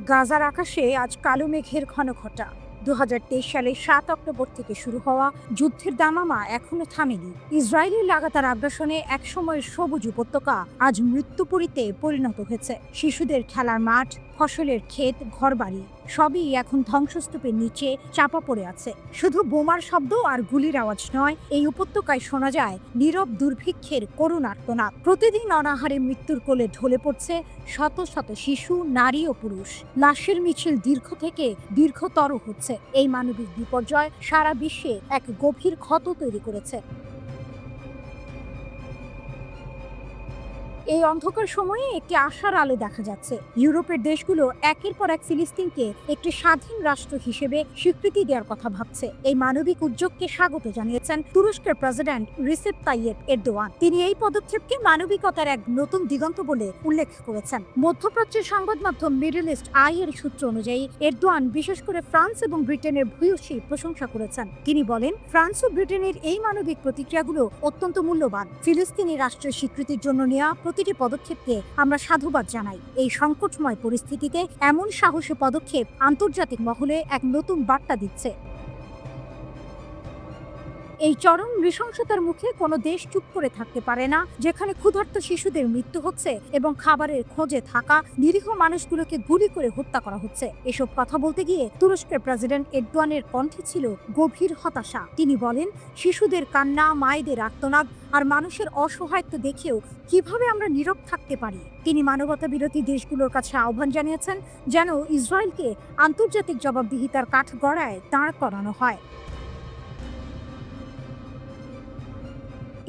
গাজার আকাশে আজ কালো মেঘের ঘনঘটা। 2023 সালের 7 অক্টোবর থেকে শুরু হওয়া যুদ্ধের দামামা এখনো থামেনি। ইসরায়েলি লাগাতার আগ্রাসনে একসময়ের সবুজ উপত্যকা আজ মৃত্যুপুরীতে পরিণত হয়েছে। শিশুদের খেলার মাঠ, ফসলের ক্ষেত, ঘরবাড়ি সবই এখন ধ্বংসস্তূপের নিচে চাপা পড়ে আছে। শুধু বোমার শব্দ আর গুলির আওয়াজ নয়, এই উপত্যকায় শোনা যায় নীরব দুর্ভিক্ষের করুণ আর্তনাদ। প্রতিদিন অনাহারে মৃত্যুর কোলে ঢলে পড়ছে শত শত শিশু, নারী ও পুরুষ। লাশের মিছিল দীর্ঘ থেকে দীর্ঘতর হচ্ছে। এই মানবিক বিপর্যয় সারা বিশ্বে এক গভীর ক্ষত তৈরি করেছে। এই অন্ধকার সময়ে একটি আশার আলো দেখা যাচ্ছে। ইউরোপের দেশগুলো একের পর এক ফিলিস্তিনকে একটি স্বাধীন রাষ্ট্র হিসেবে স্বীকৃতি দেওয়ার কথা ভাবছে। এই মানবিক উদ্যোগকে স্বাগত জানিয়েছেন তুরস্কের প্রেসিডেন্ট রিসেপ তাইয়েপ এরদোয়ান। তিনি এই পদক্ষেপকে মানবিকতার এক নতুন দিগন্ত বলে উল্লেখ করেছেন। মধ্যপ্রাচ্যের সংবাদ মাধ্যম মিডল ইস্ট আই এর সূত্র অনুযায়ী এরদোয়ান বিশেষ করে ফ্রান্স এবং ব্রিটেনের ভূয়সী প্রশংসা করেছেন। তিনি বলেন, ফ্রান্স ও ব্রিটেনের এই মানবিক প্রতিক্রিয়াগুলো অত্যন্ত মূল্যবান। ফিলিস্তিনি রাষ্ট্রের স্বীকৃতির জন্য নেওয়া প্রতিটি পদক্ষেপকে আমরা সাধুবাদ জানাই। এই সংকটময় পরিস্থিতিতে এমন সাহসী পদক্ষেপ আন্তর্জাতিক মহলে এক নতুন বার্তা দিচ্ছে। এই চরম নৃশংসতার মুখে কোনো দেশ চুপ করে থাকতে পারে না, যেখানে ক্ষুধার্ত শিশুদের মৃত্যু হচ্ছে এবং খাবারের খোঁজে থাকা নিরীহ মানুষগুলোকে গুলি করে হত্যা করা হচ্ছে। এসব কথা বলতে গিয়ে তুরস্কের প্রেসিডেন্ট এরদোয়ানের কণ্ঠে ছিল গভীর হতাশা। তিনি বলেন, শিশুদের কান্না, মায়েদের আর্তনাদ আর মানুষের অসহায়ত্ব দেখেও কিভাবে আমরা নীরব থাকতে পারি। তিনি মানবতা বিরোধী দেশগুলোর কাছে আহ্বান জানিয়েছেন যেন ইসরায়েলকে আন্তর্জাতিক জবাবদিহিতার কাঠগড়ায় দাঁড় করানো হয়।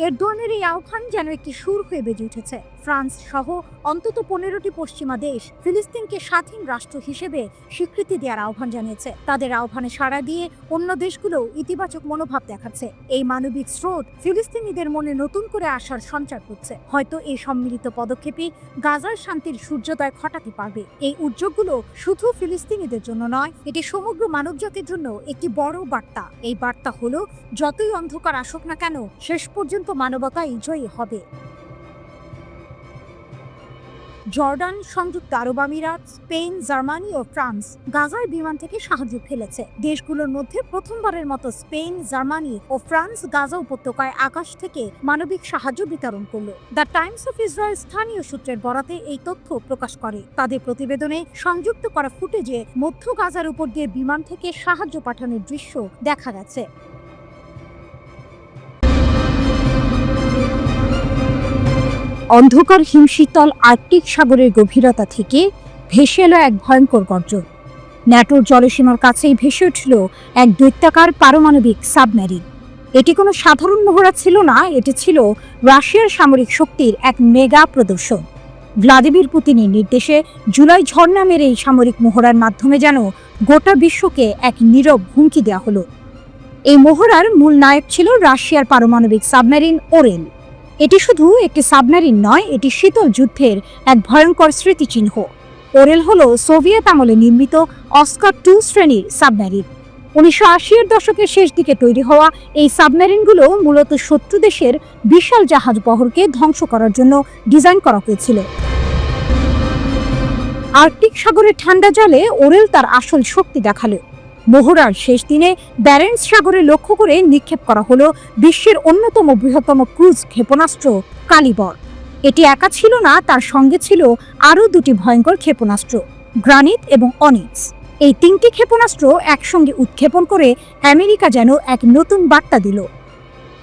এরদোয়ানের এই আহ্বান যেন একটি সুর হয়ে বেজে উঠেছে। ফ্রান্স সহ অন্তত 15টি পশ্চিমা দেশ ফিলিস্তিনকে স্বাধীন রাষ্ট্র হিসেবে স্বীকৃতি দেওয়ার আহ্বান জানিয়েছে। তাদের আহ্বানে সাড়া দিয়ে অন্য দেশগুলো ইতিবাচক মনোভাব দেখাচ্ছে। এই মানবিক স্রোত ফিলিস্তিনিদের মনে নতুন করে আশার সঞ্চার করছে। হয়তো এই সম্মিলিত পদক্ষেপই গাজার শান্তির সূর্যোদয় ঘটাতে পারবে। এই উদ্যোগগুলো শুধু ফিলিস্তিনিদের জন্য নয়, এটি সমগ্র মানবজাতির জন্য একটি বড় বার্তা। এই বার্তা হলো, যতই অন্ধকার আসুক না কেন, শেষ পর্যন্ত মানবতাই জয়ী হবে। জর্ডান, সংযুক্ত আরব আমিরাত, স্পেন, জার্মানি ও ফ্রান্স গাজার বিমান থেকে সাহায্য ফেলেছে। দেশগুলোর মধ্যে প্রথমবারের মতো স্পেন, জার্মানি ও ফ্রান্স গাজা উপত্যকায় আকাশ থেকে মানবিক সাহায্য বিতরণ করল। দ্য টাইমস অফ ইসরায়েল স্থানীয় সূত্রের বরাতে এই তথ্য প্রকাশ করে। তাদের প্রতিবেদনে সংযুক্ত করা ফুটেজে মধ্য গাজার উপর দিয়ে বিমান থেকে সাহায্য পাঠানোর দৃশ্য দেখা গেছে। অন্ধকার হিমশীতল আর্কটিক সাগরের গভীরতা থেকে ভেসে এলো এক ভয়ঙ্কর গর্জন। ন্যাটোর জলসীমার কাছেই ভেসে উঠল এক দৈত্যাকার পারমাণবিক সাবমেরিন। এটি কোনো সাধারণ মহড়া ছিল না, এটি ছিল রাশিয়ার সামরিক শক্তির এক মেগা প্রদর্শন। ভ্লাদিমির পুতিনের নির্দেশে জুলাই ঝড় নামের এই সামরিক মহড়ার মাধ্যমে যেন গোটা বিশ্বকে এক নীরব হুমকি দেওয়া হলো। এই মহড়ার মূল নায়ক ছিল রাশিয়ার পারমাণবিক সাবমেরিন ওরেল। এটি শুধু একটি সাবমেরিন নয়, এটি শীতল যুদ্ধের এক ভয়ঙ্কর স্মৃতিচিহ্ন। ওরেল হলো সোভিয়েত আমলে নির্মিত অস্কার 2 শ্রেণীর সাবমেরিন। 1980-এর দশকের শেষ দিকে তৈরি হওয়া এই সাবমেরিনগুলো মূলত শত্রু দেশের বিশাল জাহাজ বহরকে ধ্বংস করার জন্য ডিজাইন করা হয়েছিল। আর্কটিক সাগরের ঠান্ডা জলে ওরেল তার আসল শক্তি দেখালো। মহড়ার শেষ দিনে ব্যারেন্টস সাগরে লক্ষ্য করে নিক্ষেপ করা হলো বিশ্বের অন্যতম বৃহত্তম ক্রুজ ক্ষেপণাস্ত্র কালিবর। এটি একা ছিল না, তার সঙ্গে ছিল আরও দুটি ভয়ঙ্কর ক্ষেপণাস্ত্র, গ্রানিট এবং অনিক্স। এই 3টি ক্ষেপণাস্ত্র একসঙ্গে উৎক্ষেপণ করে আমেরিকা যেন এক নতুন বার্তা দিল।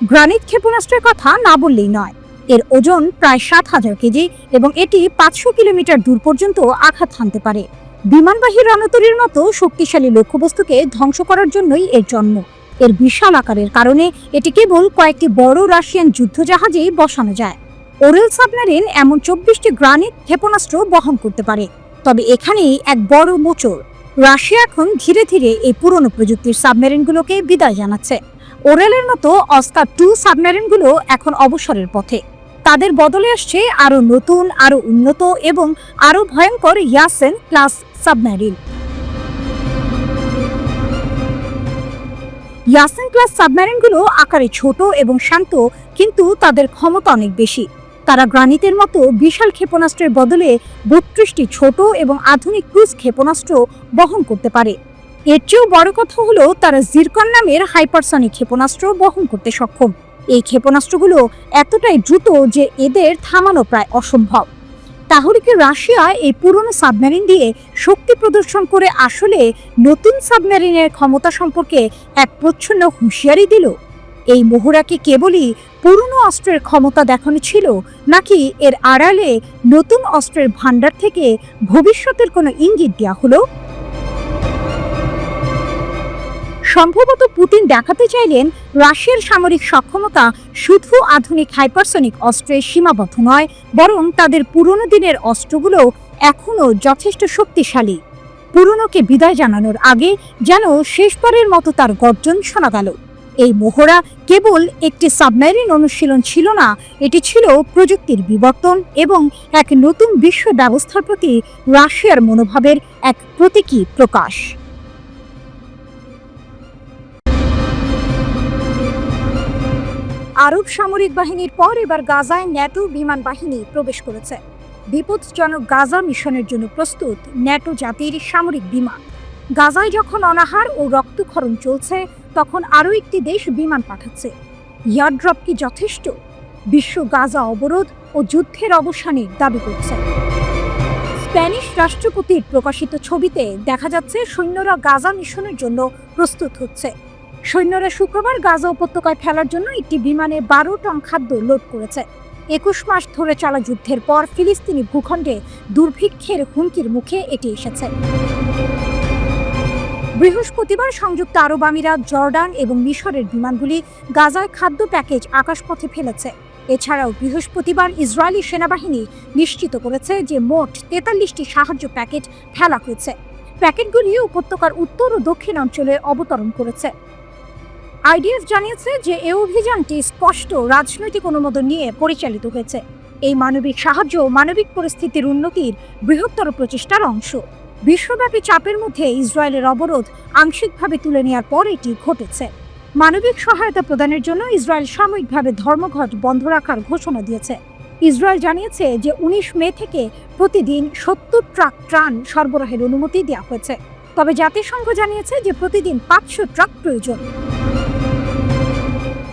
গ্রানিট ক্ষেপণাস্ত্রের কথা না বললেই নয়। এর ওজন প্রায় 7000 কেজি এবং এটি 500 কিলোমিটার দূর পর্যন্ত আঘাত হানতে পারে। বিমানবাহী রণতরীর মতো শক্তিশালী লক্ষ্যবস্তুকে ধ্বংস করার জন্যই এর জন্ম। এর বিশাল আকারের কারণে এটি কেবল কয়েকটি বড় রাশিয়ান যুদ্ধজাহাজেই বসানো যায়। ওরেল সাবমেরিন এমন 24টি গ্রানিট ক্ষেপণাস্ত্র বহন করতে পারে। তবে এখানেই এক বড় মোচড়। রাশিয়া এখন ধীরে ধীরে এই পুরনো প্রযুক্তির সাবমেরিনগুলোকে বিদায় জানাচ্ছে। ওরেলের মতো অস্কার 2 সাবমেরিনগুলো এখন অবসরের পথে। তাদের বদলে আসছে আরও নতুন, আরও উন্নত এবং আরও ভয়ঙ্কর ইয়াসেন ক্লাস সাবমেরিন। ইয়াসেন ক্লাস সাবমেরিনগুলো আকারে ছোট এবং শান্ত, কিন্তু তাদের ক্ষমতা অনেক বেশি। তারা গ্রানিটের মতো বিশাল ক্ষেপণাস্ত্রের বদলে 32টি ছোট এবং আধুনিক ক্রুজ ক্ষেপণাস্ত্র বহন করতে পারে। এর চেয়েও বড় কথা হলো তারা জিরকন নামের হাইপারসনিক ক্ষেপণাস্ত্র বহন করতে সক্ষম। এই ক্ষেপণাস্ত্রগুলো এতটাই দ্রুত যে এদের থামানো প্রায় অসম্ভব। তাহলে কি রাশিয়া এই পুরনো সাবমেরিন দিয়ে শক্তি প্রদর্শন করে আসলে নতুন সাবমেরিনের ক্ষমতা সম্পর্কে এক প্রচ্ছন্ন হুঁশিয়ারি দিল? এই মহড়া কি কেবলই পুরনো অস্ত্রের ক্ষমতা দেখানো ছিল, নাকি এর আড়ালে নতুন অস্ত্রের ভান্ডার থেকে ভবিষ্যতের কোনো ইঙ্গিত দেওয়া হলো? সম্ভবত পুতিন দেখাতে চাইলেন রাশিয়ার সামরিক সক্ষমতা শুধু আধুনিক হাইপারসনিক অস্ত্রে সীমাবদ্ধ নয়, বরং তাদের পুরনো দিনের অস্ত্রগুলো এখনও যথেষ্ট শক্তিশালী। পুরনোকে বিদায় জানানোর আগে যেন শেষবারের মতো তার গর্জন শোনা গেল। এই মহড়া কেবল একটি সাবমেরিন অনুশীলন ছিল না, এটি ছিল প্রযুক্তির বিবর্তন এবং এক নতুন বিশ্ব ব্যবস্থার প্রতি রাশিয়ার মনোভাবের এক প্রতীকী প্রকাশ। আরব সামরিক বাহিনীর পর এবার গাজায় ন্যাটো বিমান বাহিনী প্রবেশ করেছে। বিপজ্জনক গাজা মিশনের জন্য প্রস্তুত ন্যাটো জাতির সামরিক বিমান। গাজায় যখন অনাহার ও রক্তক্ষরণ চলছে, তখন আরও একটি দেশ বিমান পাঠাচ্ছে। এয়ারড্রপ কি যথেষ্ট? বিশ্ব গাজা অবরোধ ও যুদ্ধের অবসানের দাবি করছে। স্প্যানিশ রাষ্ট্রপতির প্রকাশিত ছবিতে দেখা যাচ্ছে সৈন্যরা গাজা মিশনের জন্য প্রস্তুত হচ্ছে। সৈন্যরা শুক্রবার গাজা উপত্যকায় ফেলার জন্য একটি বিমানে 12 টন খাদ্য লোড করেছে। 21 মাস ধরে চলা যুদ্ধের পর ফিলিস্তিনি ভূখণ্ডে দুর্ভিক্ষের হুমকির মুখে এটি এসেছে। বৃহস্পতিবার সংযুক্ত আরব আমিরাত, জর্ডান এবং মিশরের বিমানগুলি গাজায় খাদ্য প্যাকেজ আকাশপথে ফেলেছে। এছাড়াও বৃহস্পতিবার ইসরায়েলি সেনাবাহিনী নিশ্চিত করেছে যে মোট 43টি সাহায্য প্যাকেট ফেলা হয়েছে। প্যাকেটগুলি উপত্যকার উত্তর ও দক্ষিণ অঞ্চলে অবতরণ করেছে। আইডিএফ জানিয়েছে যে এই অভিযানটি স্পষ্ট রাজনৈতিক অনুমোদন নিয়ে পরিচালিত হয়েছে। এই মানবিক সাহায্য মানবিক পরিস্থিতির উন্নতির বৃহত্তর প্রচেষ্টার অংশ। বিশ্বব্যাপী চাপের মধ্যে ইসরায়েলের অবরোধ আংশিকভাবে তুলে নেওয়ার পর এটি ঘটেছে। মানবিক সহায়তা প্রদানের জন্য ইসরায়েল সাময়িকভাবে ধর্মঘট বন্ধ রাখার ঘোষণা দিয়েছে। ইসরায়েল জানিয়েছে যে 19 মে থেকে প্রতিদিন 70 ট্রাক ত্রাণ সরবরাহের অনুমতি দেওয়া হয়েছে। তবে জাতিসংঘ জানিয়েছে যে প্রতিদিন 500 ট্রাক প্রয়োজন।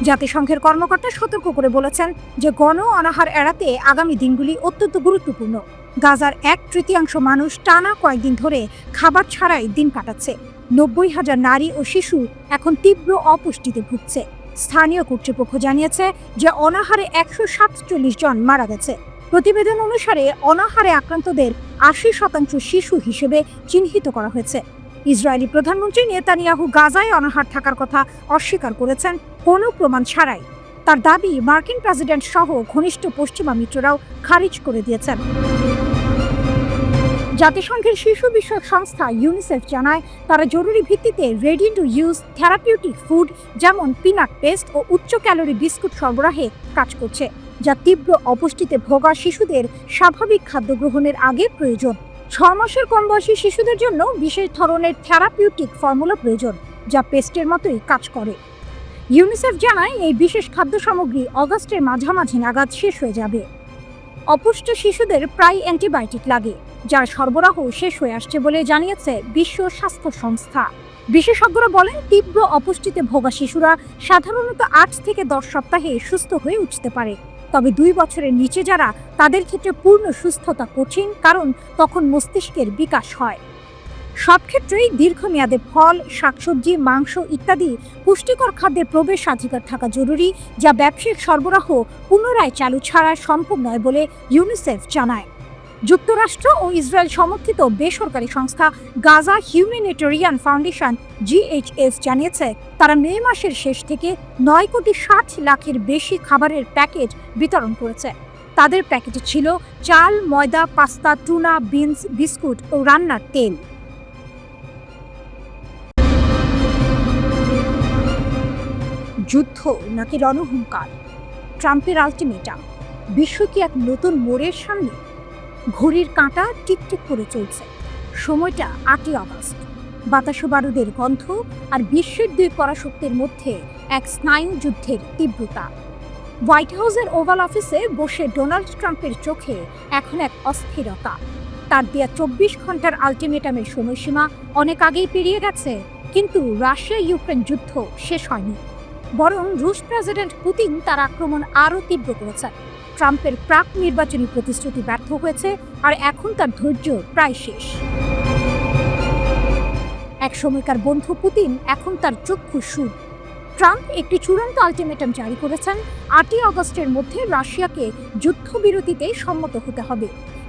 জাতিসংঘের কর্মকর্তা সতর্ক করে বলেছেন যে গণ অনাহার এড়াতে আগামী দিনগুলি অত্যন্ত গুরুত্বপূর্ণ। গাজার 1/3 মানুষ টানা কয়েকদিন ধরে খাবার ছাড়াই দিন কাটাচ্ছে। 90,000 নারী ও শিশু এখন তীব্র অপুষ্টিতে ভুগছে। স্থানীয় কর্তৃপক্ষ জানিয়েছে যে অনাহারে 147 জন মারা গেছে। প্রতিবেদন অনুসারে অনাহারে আক্রান্তদের 80% শিশু হিসেবে চিহ্নিত করা হয়েছে। ইসরায়েলি প্রধানমন্ত্রী নেতানিয়াহু গাজায় অনাহার থাকার কথা অস্বীকার করেছেন কোনো প্রমাণ ছাড়াই। তার দাবি মার্কিন প্রেসিডেন্ট সহ ঘনিষ্ঠ পশ্চিমা মিত্ররাও খারিজ করে দিয়েছেন। জাতিসংঘের শিশু বিষয়ক সংস্থা ইউনিসেফ জানায় তারা জরুরি ভিত্তিতে ready to use therapeutic food যেমন পিনাট পেস্ট ও উচ্চ ক্যালোরি বিস্কুট সরবরাহে কাজ করছে, যা তীব্র অপুষ্টিতে ভোগা শিশুদের স্বাভাবিক খাদ্য গ্রহণের আগে প্রয়োজন। 6 মাসের কম বয়সী শিশুদের জন্য বিশেষ ধরনের থেরাপিউটিক ফর্মুলা প্রয়োজন, যা পেস্টের মতোই কাজ করে। ইউনিসেফ জানায় এই বিশেষ খাদ্য সামগ্রী অগাস্টের মাঝামাঝি নাগাদ শেষ হয়ে যাবে। অপুষ্ট শিশুদের প্রায় অ্যান্টিবায়োটিক লাগে, যার সরবরাহ শেষ হয়ে আসছে বলে জানিয়েছে বিশ্ব স্বাস্থ্য সংস্থা। বিশেষজ্ঞরা বলেন তীব্র অপুষ্টিতে ভোগা শিশুরা সাধারণত 8 থেকে 10 সপ্তাহে সুস্থ হয়ে উঠতে পারে। তবে 2 বছরের নিচে যারা, তাদের ক্ষেত্রে পূর্ণ সুস্থতা কঠিন, কারণ তখন মস্তিষ্কের বিকাশ হয়। সব ক্ষেত্রেই দীর্ঘমেয়াদে ফল, শাকসবজি, মাংস ইত্যাদি পুষ্টিকর খাদ্যের প্রবেশাধিকার থাকা জরুরি, যা ব্যবসায়িক সরবরাহ পুনরায় চালু ছাড়া সম্ভব নয় বলে ইউনিসেফ জানায়। যুক্তরাষ্ট্র ও ইসরায়েল সমর্থিত বেসরকারি সংস্থা গাজা হিউম্যানিটেরিয়ান ফাউন্ডেশন GHF জানিয়েছে তারা মে মাসের শেষ থেকে 9,60,00,000-এর বেশি খাবারের প্যাকেট বিতরণ করেছে। তাদের প্যাকেটে ছিল চাল, ময়দা, পাস্তা, টুনা, বিনস, বিস্কুট ও রান্নার তেল। যুদ্ধ নাকি রণহুঙ্কার? ট্রাম্পের আলটিমেটাম। বিশ্ব কি এক নতুন মোড়ের সামনে? ঘড়ির কাঁটা টিকটিক করে চলছে। সময়টা 8ই আগস্ট। বাতাসে বারুদের গন্ধ আর বিশ্বের 2 পরাশক্তির মধ্যে এক স্নায়ু যুদ্ধের তীব্রতা। হোয়াইট হাউসের ওভাল অফিসে বসে ডোনাল্ড ট্রাম্পের চোখে এখন এক অস্থিরতা। তার দেয়া 24 ঘন্টার আলটিমেটামের সময়সীমা অনেক আগেই পেরিয়ে গেছে, কিন্তু রাশিয়া ইউক্রেন যুদ্ধ শেষ হয়নি। বরং রুশ প্রেসিডেন্ট পুতিন তার আক্রমণ আরও তীব্র করেছেন। ট্রাম্পের প্রাক নির্বাচনী প্রতিশ্রুতি ব্যর্থ হয়েছে, আর এখন তার ধৈর্য প্রায় শেষ। এক সময়কার বন্ধু পুতিন এখন তার চক্ষু শুধু। ট্রাম্প একটি চূড়ান্ত আলটিমেটাম জারি করেছেন, 8ই আগস্টের মধ্যে রাশিয়াকে যুদ্ধবিরতিতে সম্মত হতে হবে।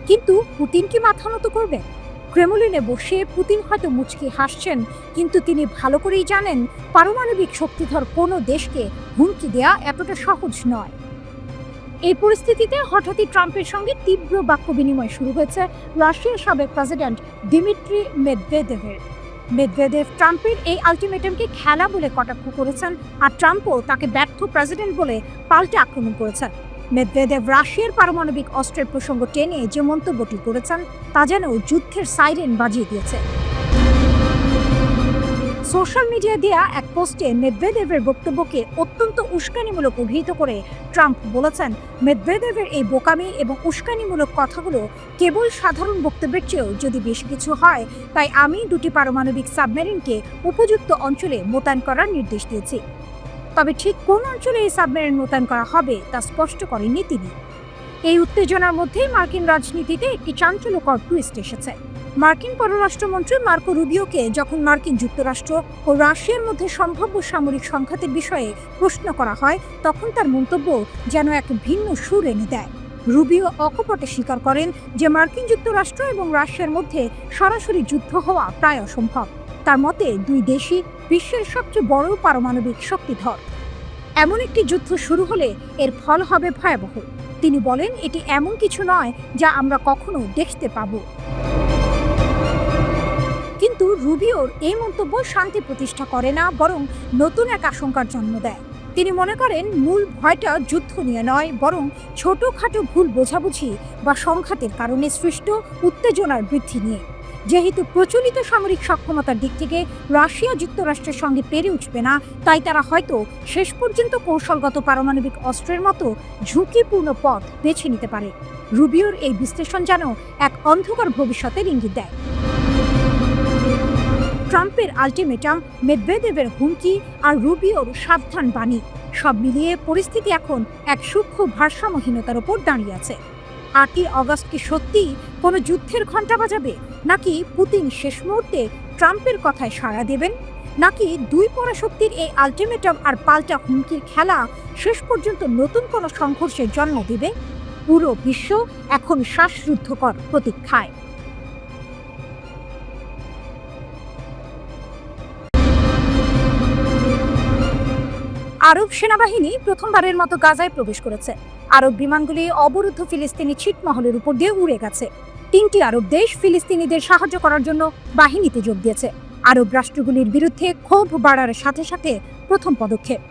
কিন্তু পুতিন কি মাথা নত করবে? ক্রেমলিনে বসে পুতিন হয়তো মুচকি হাসছেন, কিন্তু তিনি ভালো করেই জানেন পারমাণবিক শক্তিধর কোনো দেশকে হুমকি দেয়া এতটা সহজ নয়। এই পরিস্থিতিতে হঠাৎই ট্রাম্পের সঙ্গে তীব্র বাক্য বিনিময় শুরু হয়েছে রাশিয়ার সাবেক প্রেসিডেন্ট দিমিত্রি মেদভেদেভের। মেদভেদেভ ট্রাম্পের এই আলটিমেটামকে খেলা বলে কটাক্ষ করেছেন, আর ট্রাম্পও তাকে ব্যর্থ প্রেসিডেন্ট বলে পাল্টে আক্রমণ করেছেন। মেদভেদেভ রাশিয়ার পারমাণবিক অস্ত্রের প্রসঙ্গ টেনে যে মন্তব্যটি করেছেন তা যেন যুদ্ধের সাইরেন বাজিয়ে দিয়েছে। সোশ্যাল মিডিয়া দেয়া এক পোস্টে মেদভেদেভের বক্তব্যকে অত্যন্ত উস্কানিমূলক অভিহিত করে ট্রাম্প বলেছেন, মেদভেদেভের এই বোকামি এবং উস্কানিমূলক কথাগুলো কেবল সাধারণ বক্তব্যের চেয়েও যদি বেশি কিছু হয়, তাই আমি 2টি পারমাণবিক সাবমেরিনকে উপযুক্ত অঞ্চলে মোতায়েন করার নির্দেশ দিয়েছি। তবে ঠিক কোন অঞ্চলে এই সাবমেরিন মোতায়েন করা হবে তা স্পষ্ট করেননি তিনি। এই উত্তেজনার মধ্যে মার্কিন রাজনীতিতে একটি চাঞ্চল্যকর টুইস্ট এসেছে। মার্কিন পররাষ্ট্রমন্ত্রী মার্কো রুবিওকে যখন মার্কিন যুক্তরাষ্ট্র ও রাশিয়ার মধ্যে সম্ভাব্য সামরিক সংঘাতের বিষয়ে প্রশ্ন করা হয়, তখন তার মন্তব্য যেন এক ভিন্ন সুর এনে দেয়। রুবিও অকপটে স্বীকার করেন যে মার্কিন যুক্তরাষ্ট্র এবং রাশিয়ার মধ্যে সরাসরি যুদ্ধ হওয়া প্রায় অসম্ভব। তার মতে দুই দেশই বিশ্বের সবচেয়ে বড় পারমাণবিক শক্তিধর। এমন একটি যুদ্ধ শুরু হলে এর ফল হবে ভয়াবহ। তিনি বলেন, এটি এমন কিছু নয় যা আমরা কখনো দেখতে পাবো। কিন্তু রুবিওর এই মন্তব্য শান্তি প্রতিষ্ঠা করে না, বরং নতুন এক আশঙ্কার জন্ম দেয়। তিনি মনে করেন মূল ভয়টা যুদ্ধ নিয়ে নয়, বরং ছোটখাটো ভুল বোঝাবুঝি বা সংঘাতের কারণে সৃষ্ট উত্তেজনার বৃদ্ধি নিয়ে। যেহেতু প্রচলিত সামরিক সক্ষমতার দিক থেকে রাশিয়া যুক্তরাষ্ট্রের সঙ্গে পেরে উঠবে না, তাই তারা হয়তো শেষ পর্যন্ত কৌশলগত পারমাণবিক অস্ত্রের মতো ঝুঁকিপূর্ণ পথ বেছে নিতে পারে। রুবিওর এই বিশ্লেষণ যেন এক অন্ধকার ভবিষ্যতের ইঙ্গিত দেয়। ট্রাম্পের আলটিমেটাম, মেদভেদেভের হুমকি আর রুবিওর সাবধান বাণী, সব মিলিয়ে পরিস্থিতি এখন এক সূক্ষ্ম ভারসাম্যহীনতার উপর দাঁড়িয়ে আছে। 8ই আগস্ট কি সত্যি কোনো যুদ্ধের ঘণ্টা বাজাবে, নাকি পুতিন শেষ মুহূর্তে ট্রাম্পের কথায় সাড়া দেবেন, নাকি দুই পরাশক্তির এই আলটিমেটাম আর পাল্টা হুমকির খেলা শেষ পর্যন্ত নতুন কোনো সংঘর্ষের জন্ম দেবে? পুরো বিশ্ব এখন শ্বাসরুদ্ধকর প্রতীক্ষায়। আরব সেনাবাহিনী প্রথমবারের মতো গাজায় প্রবেশ করেছে। আরব বিমানগুলি অবরুদ্ধ ফিলিস্তিনি ছিটমহলের উপর দিয়ে উড়ে গেছে। 3টি আরব দেশ ফিলিস্তিনিদের সাহায্য করার জন্য বাহিনীতে যোগ দিয়েছে। আরব রাষ্ট্রগুলির বিরুদ্ধে ক্ষোভ বাড়ার সাথে সাথে প্রথম পদক্ষেপ।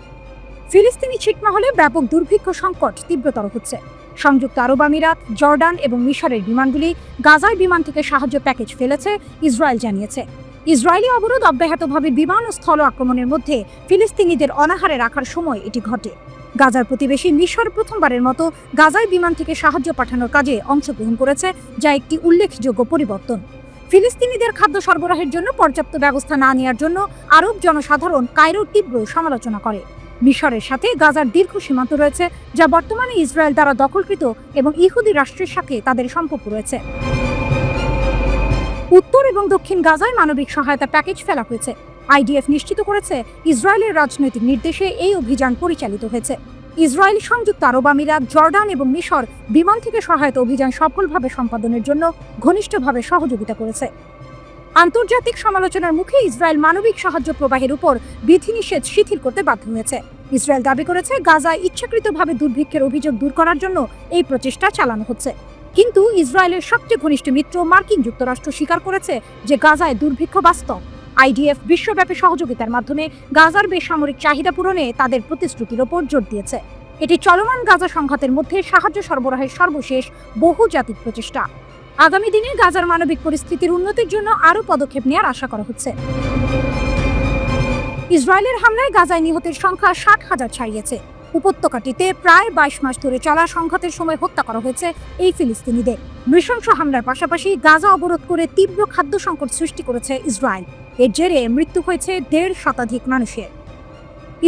ফিলিস্তিনি ছিটমহলে ব্যাপক দুর্ভিক্ষ সংকট তীব্রতর হচ্ছে। সংযুক্ত আরব আমিরাত, জর্ডান এবং মিশরের বিমানগুলি গাজায় বিমান থেকে সাহায্য প্যাকেজ ফেলেছে, ইসরায়েল জানিয়েছে। ইসরায়েলি অবরোধ অব্যাহতভাবে বিমান ও স্থল আক্রমণের মধ্যে ফিলিস্তিনিদের অনাহারে রাখার সময় এটি ঘটে। গাজার প্রতিবেশী মিশর প্রথমবারের মতো গাজায় বিমান থেকে সাহায্য পাঠানোর কাজে অংশগ্রহণ করেছে, যা একটি উল্লেখযোগ্য পরিবর্তন। ফিলিস্তিনিদের খাদ্য সরবরাহের জন্য পর্যাপ্ত ব্যবস্থা না নেওয়ার জন্য আরব জনসাধারণ কায়রোর তীব্র সমালোচনা করে। মিশরের সাথে গাজার দীর্ঘ সীমান্ত রয়েছে, যা বর্তমানে ইসরায়েল দ্বারা দখলকৃত, এবং ইহুদি রাষ্ট্রের সাথে তাদের সম্পর্ক রয়েছে। উত্তর এবং দক্ষিণ গাজায় মানবিক সহায়তা প্যাকেজ ফেলা হয়েছে। আইডিএফ নিশ্চিত করেছে ইসরায়েলের রাজনৈতিক নির্দেশে এই অভিযান পরিচালিত হয়েছে। ইসরায়েল, সংযুক্ত আরব আমিরাত, জর্ডান এবং মিশর বিমান থেকে সহায়তা অভিযান সফলভাবে সম্পাদনের জন্য ঘনিষ্ঠভাবে সহযোগিতা করেছে। আন্তর্জাতিক সমালোচনার মুখে ইসরায়েল মানবিক সাহায্য প্রবাহের উপর বিধিনিষেধ শিথিল করতে বাধ্য হয়েছে। ইসরায়েল দাবি করেছে গাজায় ইচ্ছাকৃতভাবে দুর্ভিক্ষের অভিযোগ দূর করার জন্য এই প্রচেষ্টা চালানো হচ্ছে। কিন্তু ইসরায়েলের সবচেয়ে ঘনিষ্ঠ মিত্র মার্কিন যুক্তরাষ্ট্র স্বীকার করেছে যে গাজায় দুর্ভিক্ষ বাস্তব। আইডিএফ বিশ্বব্যাপী সহযোগিতার মাধ্যমে গাজার বেসামরিক চাহিদা পূরণে তাদের প্রতিশ্রুতির ওপর জোর দিয়েছে। এটি চলমান গাজা সংঘাতের মধ্যে সাহায্য সরবরাহের সর্বশেষ বহুজাতিক প্রচেষ্টা। আগামী দিনে গাজার মানবিক পরিস্থিতির উন্নতির জন্য আরও পদক্ষেপ নেওয়ার আশা করা হচ্ছে। ইসরায়েলের হামলায় গাজায় নিহতের সংখ্যা 60,000 ছাড়িয়েছে। উপত্যকাটিতে প্রায় 22 মাস ধরে চলা সংঘাতের সময় হত্যা করা হয়েছে এই ফিলিস্তিনিদের। নৃশংস হামলার পাশাপাশি গাজা অবরোধ করে তীব্র খাদ্য সংকট সৃষ্টি করেছে ইসরায়েল। এর জেরে মৃত্যু হয়েছে 1.5 শতাধিক মানুষের।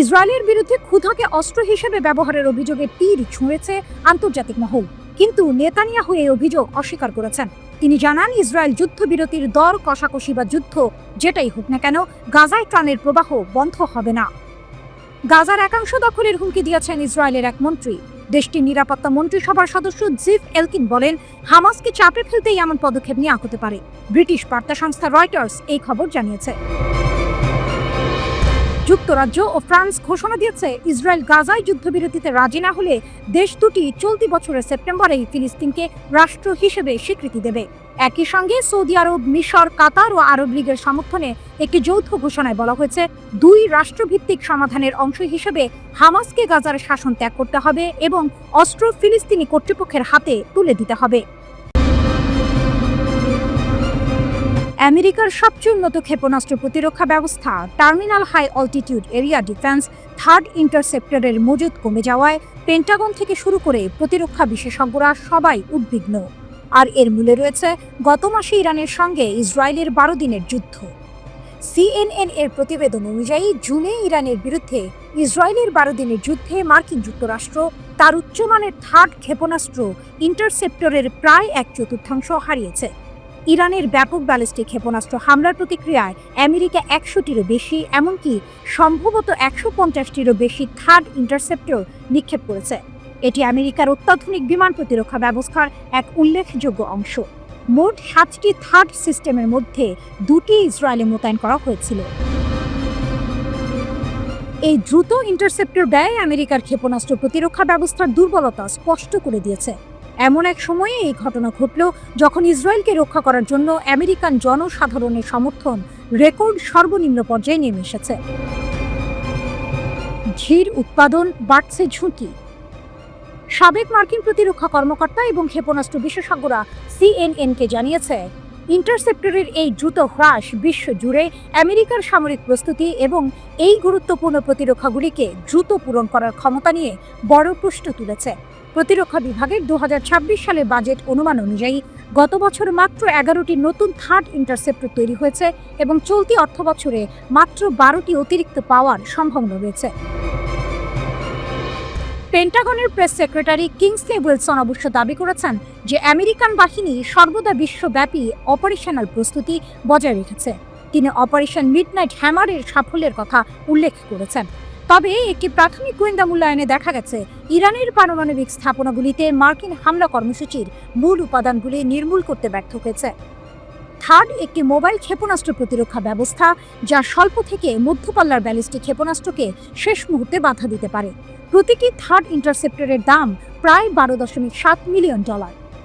ইসরায়েলের বিরুদ্ধে ক্ষুধাকে অস্ত্র হিসেবে ব্যবহারের অভিযোগে তীর ছুঁড়েছে আন্তর্জাতিক মহল, কিন্তু নেতানিয়াহু এই অভিযোগ অস্বীকার করেছেন। তিনি জানান, ইসরায়েল যুদ্ধবিরতির দর কষাকষি বা যুদ্ধ যেটাই হোক না কেন, গাজায় ত্রাণের প্রবাহ বন্ধ হবে না। গাজার একাংশ দখলের হুমকি দিয়েছেন ইসরায়েলের এক মন্ত্রী। দেশটির নিরাপত্তা মন্ত্রিসভার সদস্য জিফ এলকিন বলেন, হামাসকে চাপে ফেলতেই এমন পদক্ষেপ নেওয়া হতে পারে। ব্রিটিশ বার্তা সংস্থা রয়টার্স এই খবর জানিয়েছে। যুক্তরাজ্য ও ফ্রান্স ঘোষণা দিয়েছে, ইসরায়েল গাজায় যুদ্ধবিরতিতে রাজি না হলে দেশ দুটি চলতি বছরের সেপ্টেম্বরেই ফিলিস্তিনকে রাষ্ট্র হিসেবে স্বীকৃতি দেবে। একই সঙ্গে সৌদি আরব, মিশর, কাতার ও আরব লীগের সমর্থনে একটি যৌথ ঘোষণায় বলা হয়েছে, 2 রাষ্ট্রভিত্তিক সমাধানের অংশ হিসেবে হামাসকে গাজার শাসন ত্যাগ করতে হবে এবং অস্ত্র ফিলিস্তিনি কর্তৃপক্ষের হাতে তুলে দিতে হবে। আমেরিকার সবচেয়ে উন্নত ক্ষেপণাস্ত্র প্রতিরক্ষা ব্যবস্থা Terminal High Altitude Area Defense third ইন্টারসেপ্টরের মজুদ কমে যাওয়ায় পেন্টাগন থেকে শুরু করে প্রতিরক্ষা বিশেষজ্ঞরা সবাই উদ্বিগ্ন। আর এর মূলে রয়েছে গত মাসে ইরানের সঙ্গে ইসরায়েলের 12 দিনের যুদ্ধ। CNN এর প্রতিবেদন অনুযায়ী জুনে ইরানের বিরুদ্ধে ইসরায়েলের 12 দিনের যুদ্ধে মার্কিন যুক্তরাষ্ট্র তার উচ্চমানের থার্ড ক্ষেপণাস্ত্র ইন্টারসেপ্টরের প্রায় 1/4 হারিয়েছে। ইরানের ব্যাপক ব্যালিস্টিক ক্ষেপণাস্ত্র হামলার প্রতিক্রিয়ায় আমেরিকা 100টিরও বেশি, এমনকি সম্ভবত 150টিরও বেশি থার্ড ইন্টারসেপ্টর নিক্ষেপ করেছে। এটি আমেরিকার অত্যাধুনিক বিমান প্রতিরক্ষা ব্যবস্থার এক উল্লেখযোগ্য অংশ। মোট 7টি থার্ড সিস্টেমের মধ্যে 2টি ইসরায়েলে মোতায়েন করা হয়েছিল। এই দ্রুত ইন্টারসেপ্টর ব্যয় আমেরিকার ক্ষেপণাস্ত্র প্রতিরক্ষা ব্যবস্থার দুর্বলতা স্পষ্ট করে দিয়েছে। এমন এক সময়ে এই ঘটনা ঘটল যখন ইসরায়েলকে রক্ষা করার জন্য আমেরিকান জনসাধারণের সমর্থন রেকর্ড সর্বনিম্ন পর্যায়ে নেমে এসেছে। ধীর উৎপাদন, বাড়ছে ঝুঁকি। সাবেক মার্কিন প্রতিরক্ষা কর্মকর্তা এবং ক্ষেপণাস্ত্র বিশেষজ্ঞরা CNN-কে জানিয়েছে, ইন্টারসেপ্টরের এই দ্রুত হ্রাস বিশ্ব জুড়ে আমেরিকার সামরিক প্রস্তুতি এবং এই গুরুত্বপূর্ণ প্রতিরক্ষাগুলিকে দ্রুত পূরণ করার ক্ষমতা নিয়ে বড় প্রশ্ন তুলেছে। প্রতিরক্ষা বিভাগের 2026 সালের বাজেট অনুমান অনুযায়ী গত বছর মাত্র 11টি নতুন থার্ড ইন্টারসেপ্টর তৈরি হয়েছে এবং চলতি অর্থবছরে মাত্র 12টি অতিরিক্ত পাওয়ার সম্ভাবনা রয়েছে। পেন্টাগনের প্রেস সেক্রেটারি কিংসলি উইলসন অবশ্য দাবি করেছেন যে আমেরিকান বাহিনী সর্বদা বিশ্বব্যাপী অপারেশনাল প্রস্তুতি বজায় রেখেছে। তিনি অপারেশন মিডনাইট হ্যামারের সাফল্যের কথা উল্লেখ করেছেন। তবে একটি প্রাথমিক গোয়েন্দা মূল্যায়নে দেখা গেছে, ইরানের পারমাণবিক স্থাপনাগুলিতে মার্কিন হামলা কর্মসূচির মূল উপাদানগুলি নির্মূল করতে ব্যর্থ হয়েছে। থার্ড একটি মোবাইল ক্ষেপণাস্ত্র প্রতিরক্ষা ব্যবস্থা যা স্বল্প থেকে মধ্যপাল্লার ব্যালিস্টিক ক্ষেপণাস্ত্রকে শেষ মুহূর্তে বাধা দিতে পারে। প্রতিটি থার্ড ইন্টারসেপ্টরের দাম প্রায় $12.7 মিলিয়ন।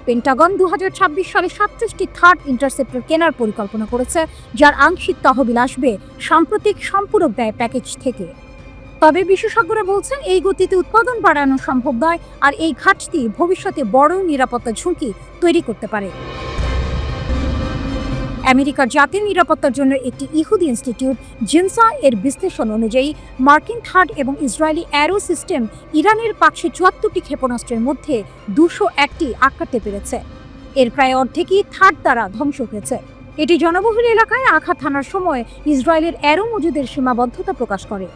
পেন্টাগন 2026 সালে 37টি থার্ড ইন্টারসেপ্টর কেনার পরিকল্পনা করেছে, যার আংশিক তহবিল আসবে সাম্প্রতিক সম্পূরক ব্যয় প্যাকেজ থেকে। তবে বিশেষজ্ঞরা বলছেন, এই গতিতে উৎপাদন বাড়ানো সম্ভব নয়, আর এই ঘাটতি ভবিষ্যতে বড় নিরাপত্তা ঝুঁকি তৈরি করতে পারে। আমেরিকার জাতীয় নিরাপত্তার জন্য একটি ইহুদি ইনস্টিটিউট জিনসা এর বিশ্লেষণ অনুযায়ী মার্কিন থার্ড এবং ইসরায়েলি অ্যারো সিস্টেম ইরানের 574টি ক্ষেপণাস্ত্রের মধ্যে 201টি আটকাতে পেরেছে। এর প্রায় অর্ধেকই থার্ড দ্বারা ধ্বংস হয়েছে। এটি জনবহুল এলাকায় আঘাত হানার সময় ইসরায়েলের অ্যারো মজুদের সীমাবদ্ধতা প্রকাশ করে।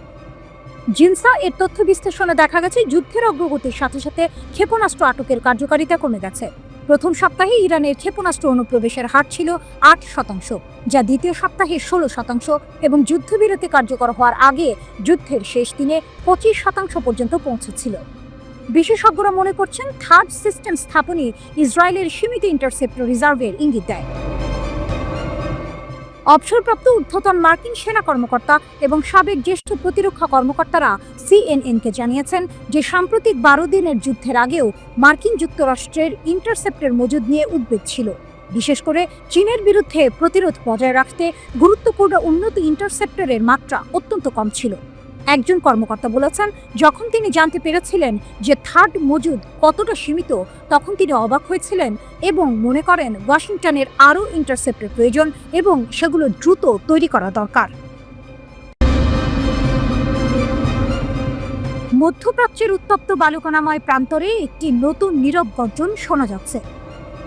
জিনসা এর তথ্য বিশ্লেষণে দেখা গেছে, যুদ্ধের অগ্রগতির সাথে সাথে ক্ষেপণাস্ত্র আটকের কার্যকারিতা কমে গেছে। প্রথম সপ্তাহে ইরানের ক্ষেপণাস্ত্র অনুপ্রবেশের হার ছিল 8%, যা দ্বিতীয় সপ্তাহে 16% এবং যুদ্ধবিরতি কার্যকর হওয়ার আগে যুদ্ধের শেষ দিনে 25% পর্যন্ত পৌঁছেছিল। বিশেষজ্ঞরা মনে করছেন, থার্ড সিস্টেম স্থাপনই ইসরায়েলের সীমিত ইন্টারসেপ্টর রিজার্ভের ইঙ্গিত দেয়। অবসরপ্রাপ্ত ঊর্ধ্বতন মার্কিন সেনা কর্মকর্তা এবং সাবেক জ্যেষ্ঠ প্রতিরক্ষা কর্মকর্তারা CNN-কে জানিয়েছেন যে সাম্প্রতিক 12 দিনের যুদ্ধের আগেও মার্কিন যুক্তরাষ্ট্রের ইন্টারসেপ্টর মজুদ নিয়ে উদ্বেগ ছিল। বিশেষ করে চীনের বিরুদ্ধে প্রতিরোধ বজায় রাখতে গুরুত্বপূর্ণ উন্নত ইন্টারসেপ্টরের মাত্রা অত্যন্ত কম ছিল। একজন কর্মকর্তা বলেছেন, যখন তিনি জানতে পেরেছিলেন যে থার্ড মজুদ কতটা সীমিত, তখন তিনি অবাক হয়েছিলেন এবং মনে করেন ওয়াশিংটনের আরও ইন্টারসেপ্টর প্রয়োজন এবং সেগুলো দ্রুত তৈরি করা দরকার। মধ্যপ্রাচ্যের উত্তপ্ত বালুকানাময় প্রান্তরে একটি নতুন নীরব গর্জন শোনা যাচ্ছে।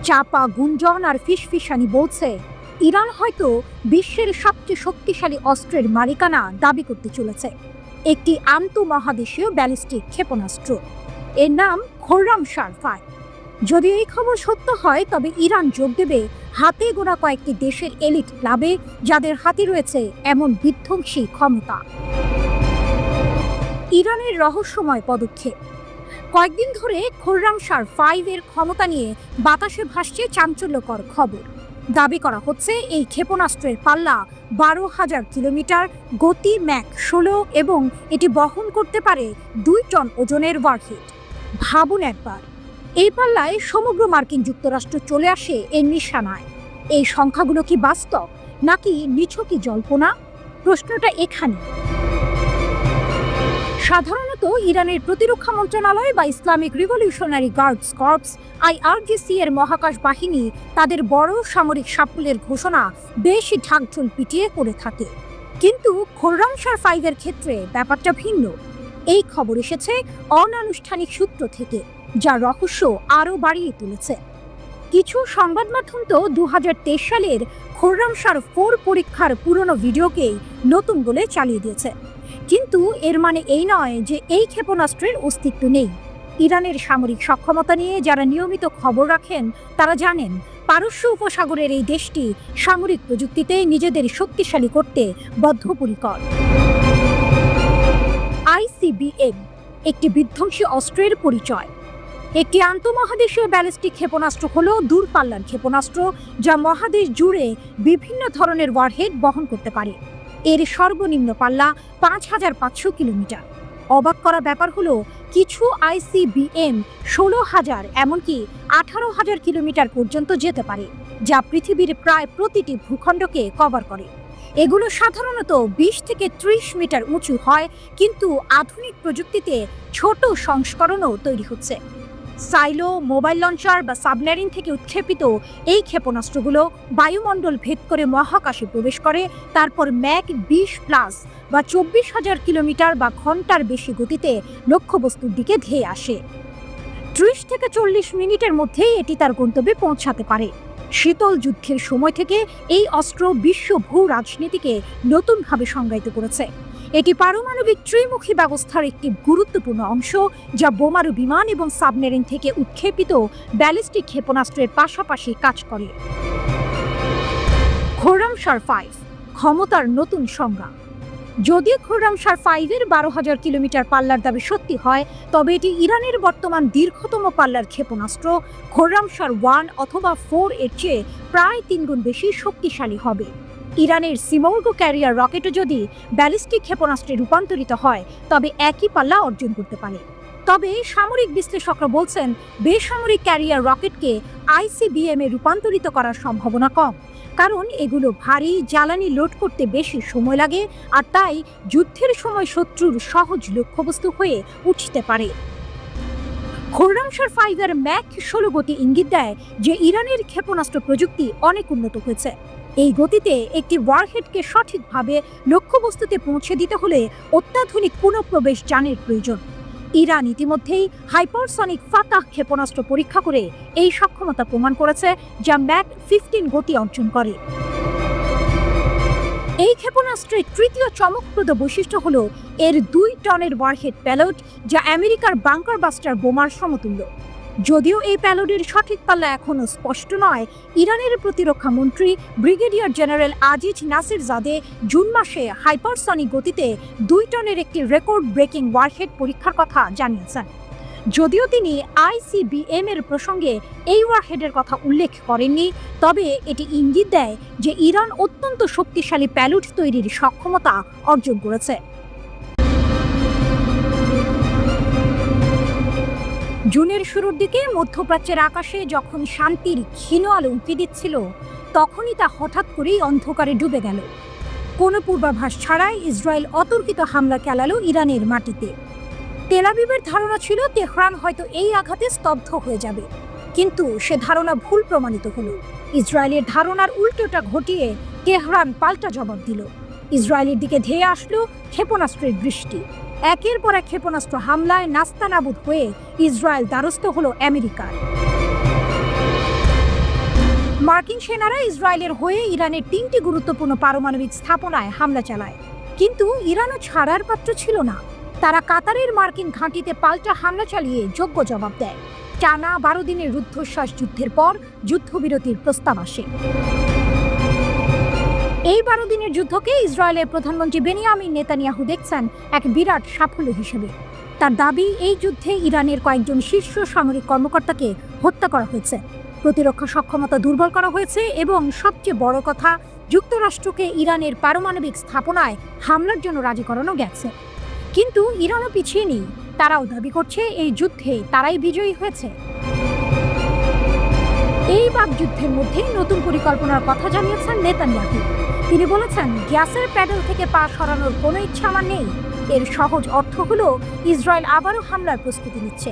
চাপা গুঞ্জন আর ফিসফিসানি বলছে ইরান হয়তো বিশ্বের সবচেয়ে শক্তিশালী অস্ত্রের মালিকানা দাবি করতে চলেছে, একটি আন্তঃমহাদেশীয় ব্যালিস্টিক ক্ষেপণাস্ত্র। এর নাম খোররামশার-5। যদি এই খবর সত্য হয় তবে ইরান যোগ দেবে হাতে গোনা কয়েকটি দেশের এলিট ক্লাবে, যাদের হাতে রয়েছে এমন বিধ্বংসী ক্ষমতা। ইরানের রহস্যময় পদক্ষেপ। কয়েকদিন ধরে খোররামশার-5 এর ক্ষমতা নিয়ে বাতাসে ভাসছে চাঞ্চল্যকর খবর। দাবি করা হচ্ছে এই ক্ষেপণাস্ত্রের পাল্লা 12,000 কিলোমিটার, গতি ম্যাক 16 এবং এটি বহন করতে পারে 2 টন ওজনের ওয়ারহেড। ভাবুন একবার, এই পাল্লায় সমগ্র মার্কিন যুক্তরাষ্ট্র চলে আসে এর নিশানায়। এই সংখ্যাগুলো কি বাস্তব নাকি নিছকই জল্পনা? প্রশ্নটা এখানে। সাধারণত ইরানের প্রতিরক্ষা মন্ত্রণালয় বা Islamic revolutionary guards corps IRGC এর মহাকাশ বাহিনী তাদের বড় সামরিক সাফল্যের ঘোষণা বেশি ঢাকঢোল পিটিয়ে করে থাকে, কিন্তু খোররামশার-5 এর ক্ষেত্রে ব্যাপারটা ভিন্ন। এই খবর এসেছে অনানুষ্ঠানিক সূত্র থেকে, যা রহস্য আরও বাড়িয়ে তুলেছে। কিছু সংবাদ মাধ্যম তো 2023 সালের খোররামশার-4 পরীক্ষার পুরনো ভিডিওকেই নতুন বলে চালিয়ে দিয়েছে। কিন্তু এর মানে এই নয় যে এই ক্ষেপণাস্ত্রের অস্তিত্ব নেই। ইরানের সামরিক সক্ষমতা নিয়ে যারা নিয়মিত খবর রাখেন তারা জানেন পারস্য উপসাগরের এই দেশটি সামরিক প্রযুক্তিতে নিজেদের শক্তিশালী করতে বদ্ধপরিকর। ICBM একটি বিধ্বংসী অস্ত্রের পরিচয়। একটি আন্তঃমহাদেশীয় ব্যালিস্টিক ক্ষেপণাস্ত্র হল দূরপাল্লার ক্ষেপণাস্ত্র, যা মহাদেশ জুড়ে বিভিন্ন ধরনের ওয়ারহেড বহন করতে পারে। এর সর্বনিম্ন পাল্লা 5,500 কিলোমিটার। অবাক করা ব্যাপার হলো কিছু ICBM 16,000 এমনকি 18,000 কিলোমিটার পর্যন্ত যেতে পারে, যা পৃথিবীর প্রায় প্রতিটি ভূখণ্ডকে কভার করে। এগুলো সাধারণত 20 থেকে 30 মিটার উঁচু হয়, কিন্তু আধুনিক প্রযুক্তিতে ছোট সংস্করণও তৈরি হচ্ছে। সাইলো, মোবাইল লঞ্চার বা সাবমেরিন থেকে উৎক্ষেপিত এই ক্ষেপণাস্ত্রগুলো বায়ুমণ্ডল ভেদ করে মহাকাশে প্রবেশ করে, তারপর ম্যাক 20+ বা 24,000 কিলোমিটার বা ঘন্টার বেশি গতিতে লক্ষ্যবস্তুর দিকে ধেয়ে আসে। 30 থেকে 40 মিনিটের মধ্যেই এটি তার গন্তব্যে পৌঁছাতে পারে। শীতল যুদ্ধের সময় থেকে এই অস্ত্র বিশ্ব ভূ রাজনীতিকে নতুনভাবে সংজ্ঞায়িত করেছে। এটি পারমাণবিক ত্রিমুখী ব্যবস্থার একটি গুরুত্বপূর্ণ অংশ, যা বোমারু বিমান এবং সাবমেরিন থেকে উৎক্ষেপিত ব্যালিস্টিক ক্ষেপণাস্ত্রের পাশাপাশি কাজ করে। খোররামশার-5 ক্ষমতার নতুন সংজ্ঞা। যদিও খোররামশার-5 এর 12,000 কিলোমিটার পাল্লার দাবি সত্যি হয়, তবে এটি ইরানের বর্তমান দীর্ঘতম পাল্লার ক্ষেপণাস্ত্র। খোররামশার-1 অথবা 4 এর চেয়ে প্রায় 3 গুণ বেশি শক্তিশালী হবে। ইরানের সিমর্গো ক্যারিয়ার রকেটও যদি ব্যালিস্টিক ক্ষেপণাস্ত্রে রূপান্তরিত হয় তবে একই পাল্লা অর্জন করতে পারে। তবে সামরিক বিশ্লেষকরা বলছেন বেসামরিক ক্যারিয়ার রকেটকে ICBM এ রূপান্তরিত করার সম্ভাবনা কম, কারণ এগুলো ভারী, জ্বালানি লোড করতে বেশি সময় লাগে, আর তাই যুদ্ধের সময় শত্রুর সহজ লক্ষ্যবস্তু হয়ে উঠতে পারে। খোররামশার-5 এর ম্যাক 16 গতি ইঙ্গিত দেয় যে ইরানের ক্ষেপণাস্ত্র প্রযুক্তি অনেক উন্নত হয়েছে। এই গতিতে একটি ওয়ারহেডকে সঠিকভাবে লক্ষ্যবস্তুতে পৌঁছে দিতে হলে অত্যাধুনিক পুনঃপ্রবেশ যানের প্রয়োজন। ইরান ইতিমধ্যেই হাইপারসনিক ফাতাহ ক্ষেপণাস্ত্র পরীক্ষা করে এই সক্ষমতা প্রমাণ করেছে, যা ম্যাক 15 গতি অর্জন করে। এই ক্ষেপণাস্ত্রের তৃতীয় চমকপ্রদ বৈশিষ্ট্য হল এর 2 টনের ওয়ারহেড প্যালোড, যা আমেরিকার বাংকার বাস্টার বোমার সমতুল্য। যদিও এই প্যালোডের সঠিক পাল্লা এখনও স্পষ্ট নয়, ইরানের প্রতিরক্ষা মন্ত্রী ব্রিগেডিয়ার জেনারেল আজিজ নাসিরজাদে জুন মাসে হাইপারসনিক গতিতে 2 টনের একটি রেকর্ড ব্রেকিং ওয়ারহেড পরীক্ষার কথা জানিয়েছেন। যদিও তিনি ICBM এর প্রসঙ্গে এই ওয়ারহেডের কথা উল্লেখ করেননি, তবে এটি ইঙ্গিত দেয় যে ইরান অত্যন্ত শক্তিশালী প্যালোড তৈরির সক্ষমতা অর্জন করেছে। জুনের শুরুর দিকে মধ্যপ্রাচ্যের আকাশে যখন শান্তির ক্ষীণ আলো উঁকি দিচ্ছিল, তখনই তা হঠাৎ করেই অন্ধকারে ডুবে গেল। কোনো পূর্বাভাস ছাড়াই ইসরায়েল অতর্কিত হামলা চালালো ইরানের মাটিতে। তেল আবিবের ধারণা ছিল তেহরান হয়তো এই আঘাতে স্তব্ধ হয়ে যাবে, কিন্তু সে ধারণা ভুল প্রমাণিত হলো। ইসরায়েলের ধারণার উল্টোটা ঘটিয়ে তেহরান পাল্টা জবাব দিল। ইসরায়েলের দিকে ধেয়ে আসলো ক্ষেপণাস্ত্রের বৃষ্টি। একের পর এক ক্ষেপণাস্ত্র হামলায় নাস্তানাবুদ হয়ে ইসরায়েল দ্বারস্থ হলো আমেরিকার। মার্কিন সেনারা ইসরায়েলের হয়ে ইরানের 3টি গুরুত্বপূর্ণ পারমাণবিক স্থাপনায় হামলা চালায়, কিন্তু ইরানও ছাড়ার পাত্র ছিল না। তারা কাতারের মার্কিন ঘাঁটিতে পাল্টা হামলা চালিয়ে যোগ্য জবাব দেয়। টানা 12 দিনের রুদ্ধশ্বাস যুদ্ধের পর যুদ্ধবিরতির প্রস্তাব আসে। এই 12 দিনের যুদ্ধকে ইসরায়েলের প্রধানমন্ত্রী বেনিয়ামিন নেতানিয়াহু দেখছেন এক বিরাট সাফল্য হিসেবে। তার দাবি, এই যুদ্ধে ইরানের কয়েকজন শীর্ষ সামরিক কর্মকর্তাকে হত্যা করা হয়েছে, প্রতিরক্ষা সক্ষমতা দুর্বল করা হয়েছে এবং সবচেয়ে বড় কথা, যুক্তরাষ্ট্রকে ইরানের পারমাণবিক স্থাপনায় হামলার জন্য রাজি করানো গেছে। কিন্তু ইরানও পিছিয়ে নেই, তারাও দাবি করছে এই যুদ্ধে তারাই বিজয়ী হয়েছে। এই বাকযুদ্ধের মধ্যে নতুন পরিকল্পনার কথা জানিয়েছেন নেতানিয়াহু। তিনি বলেছেন, গ্যাসের প্যাডেল থেকে পা সরানোর কোনো ইচ্ছা আমার নেই। এর সহজ অর্থ হলো ইসরায়েল আবারও হামলার প্রস্তুতি নিচ্ছে,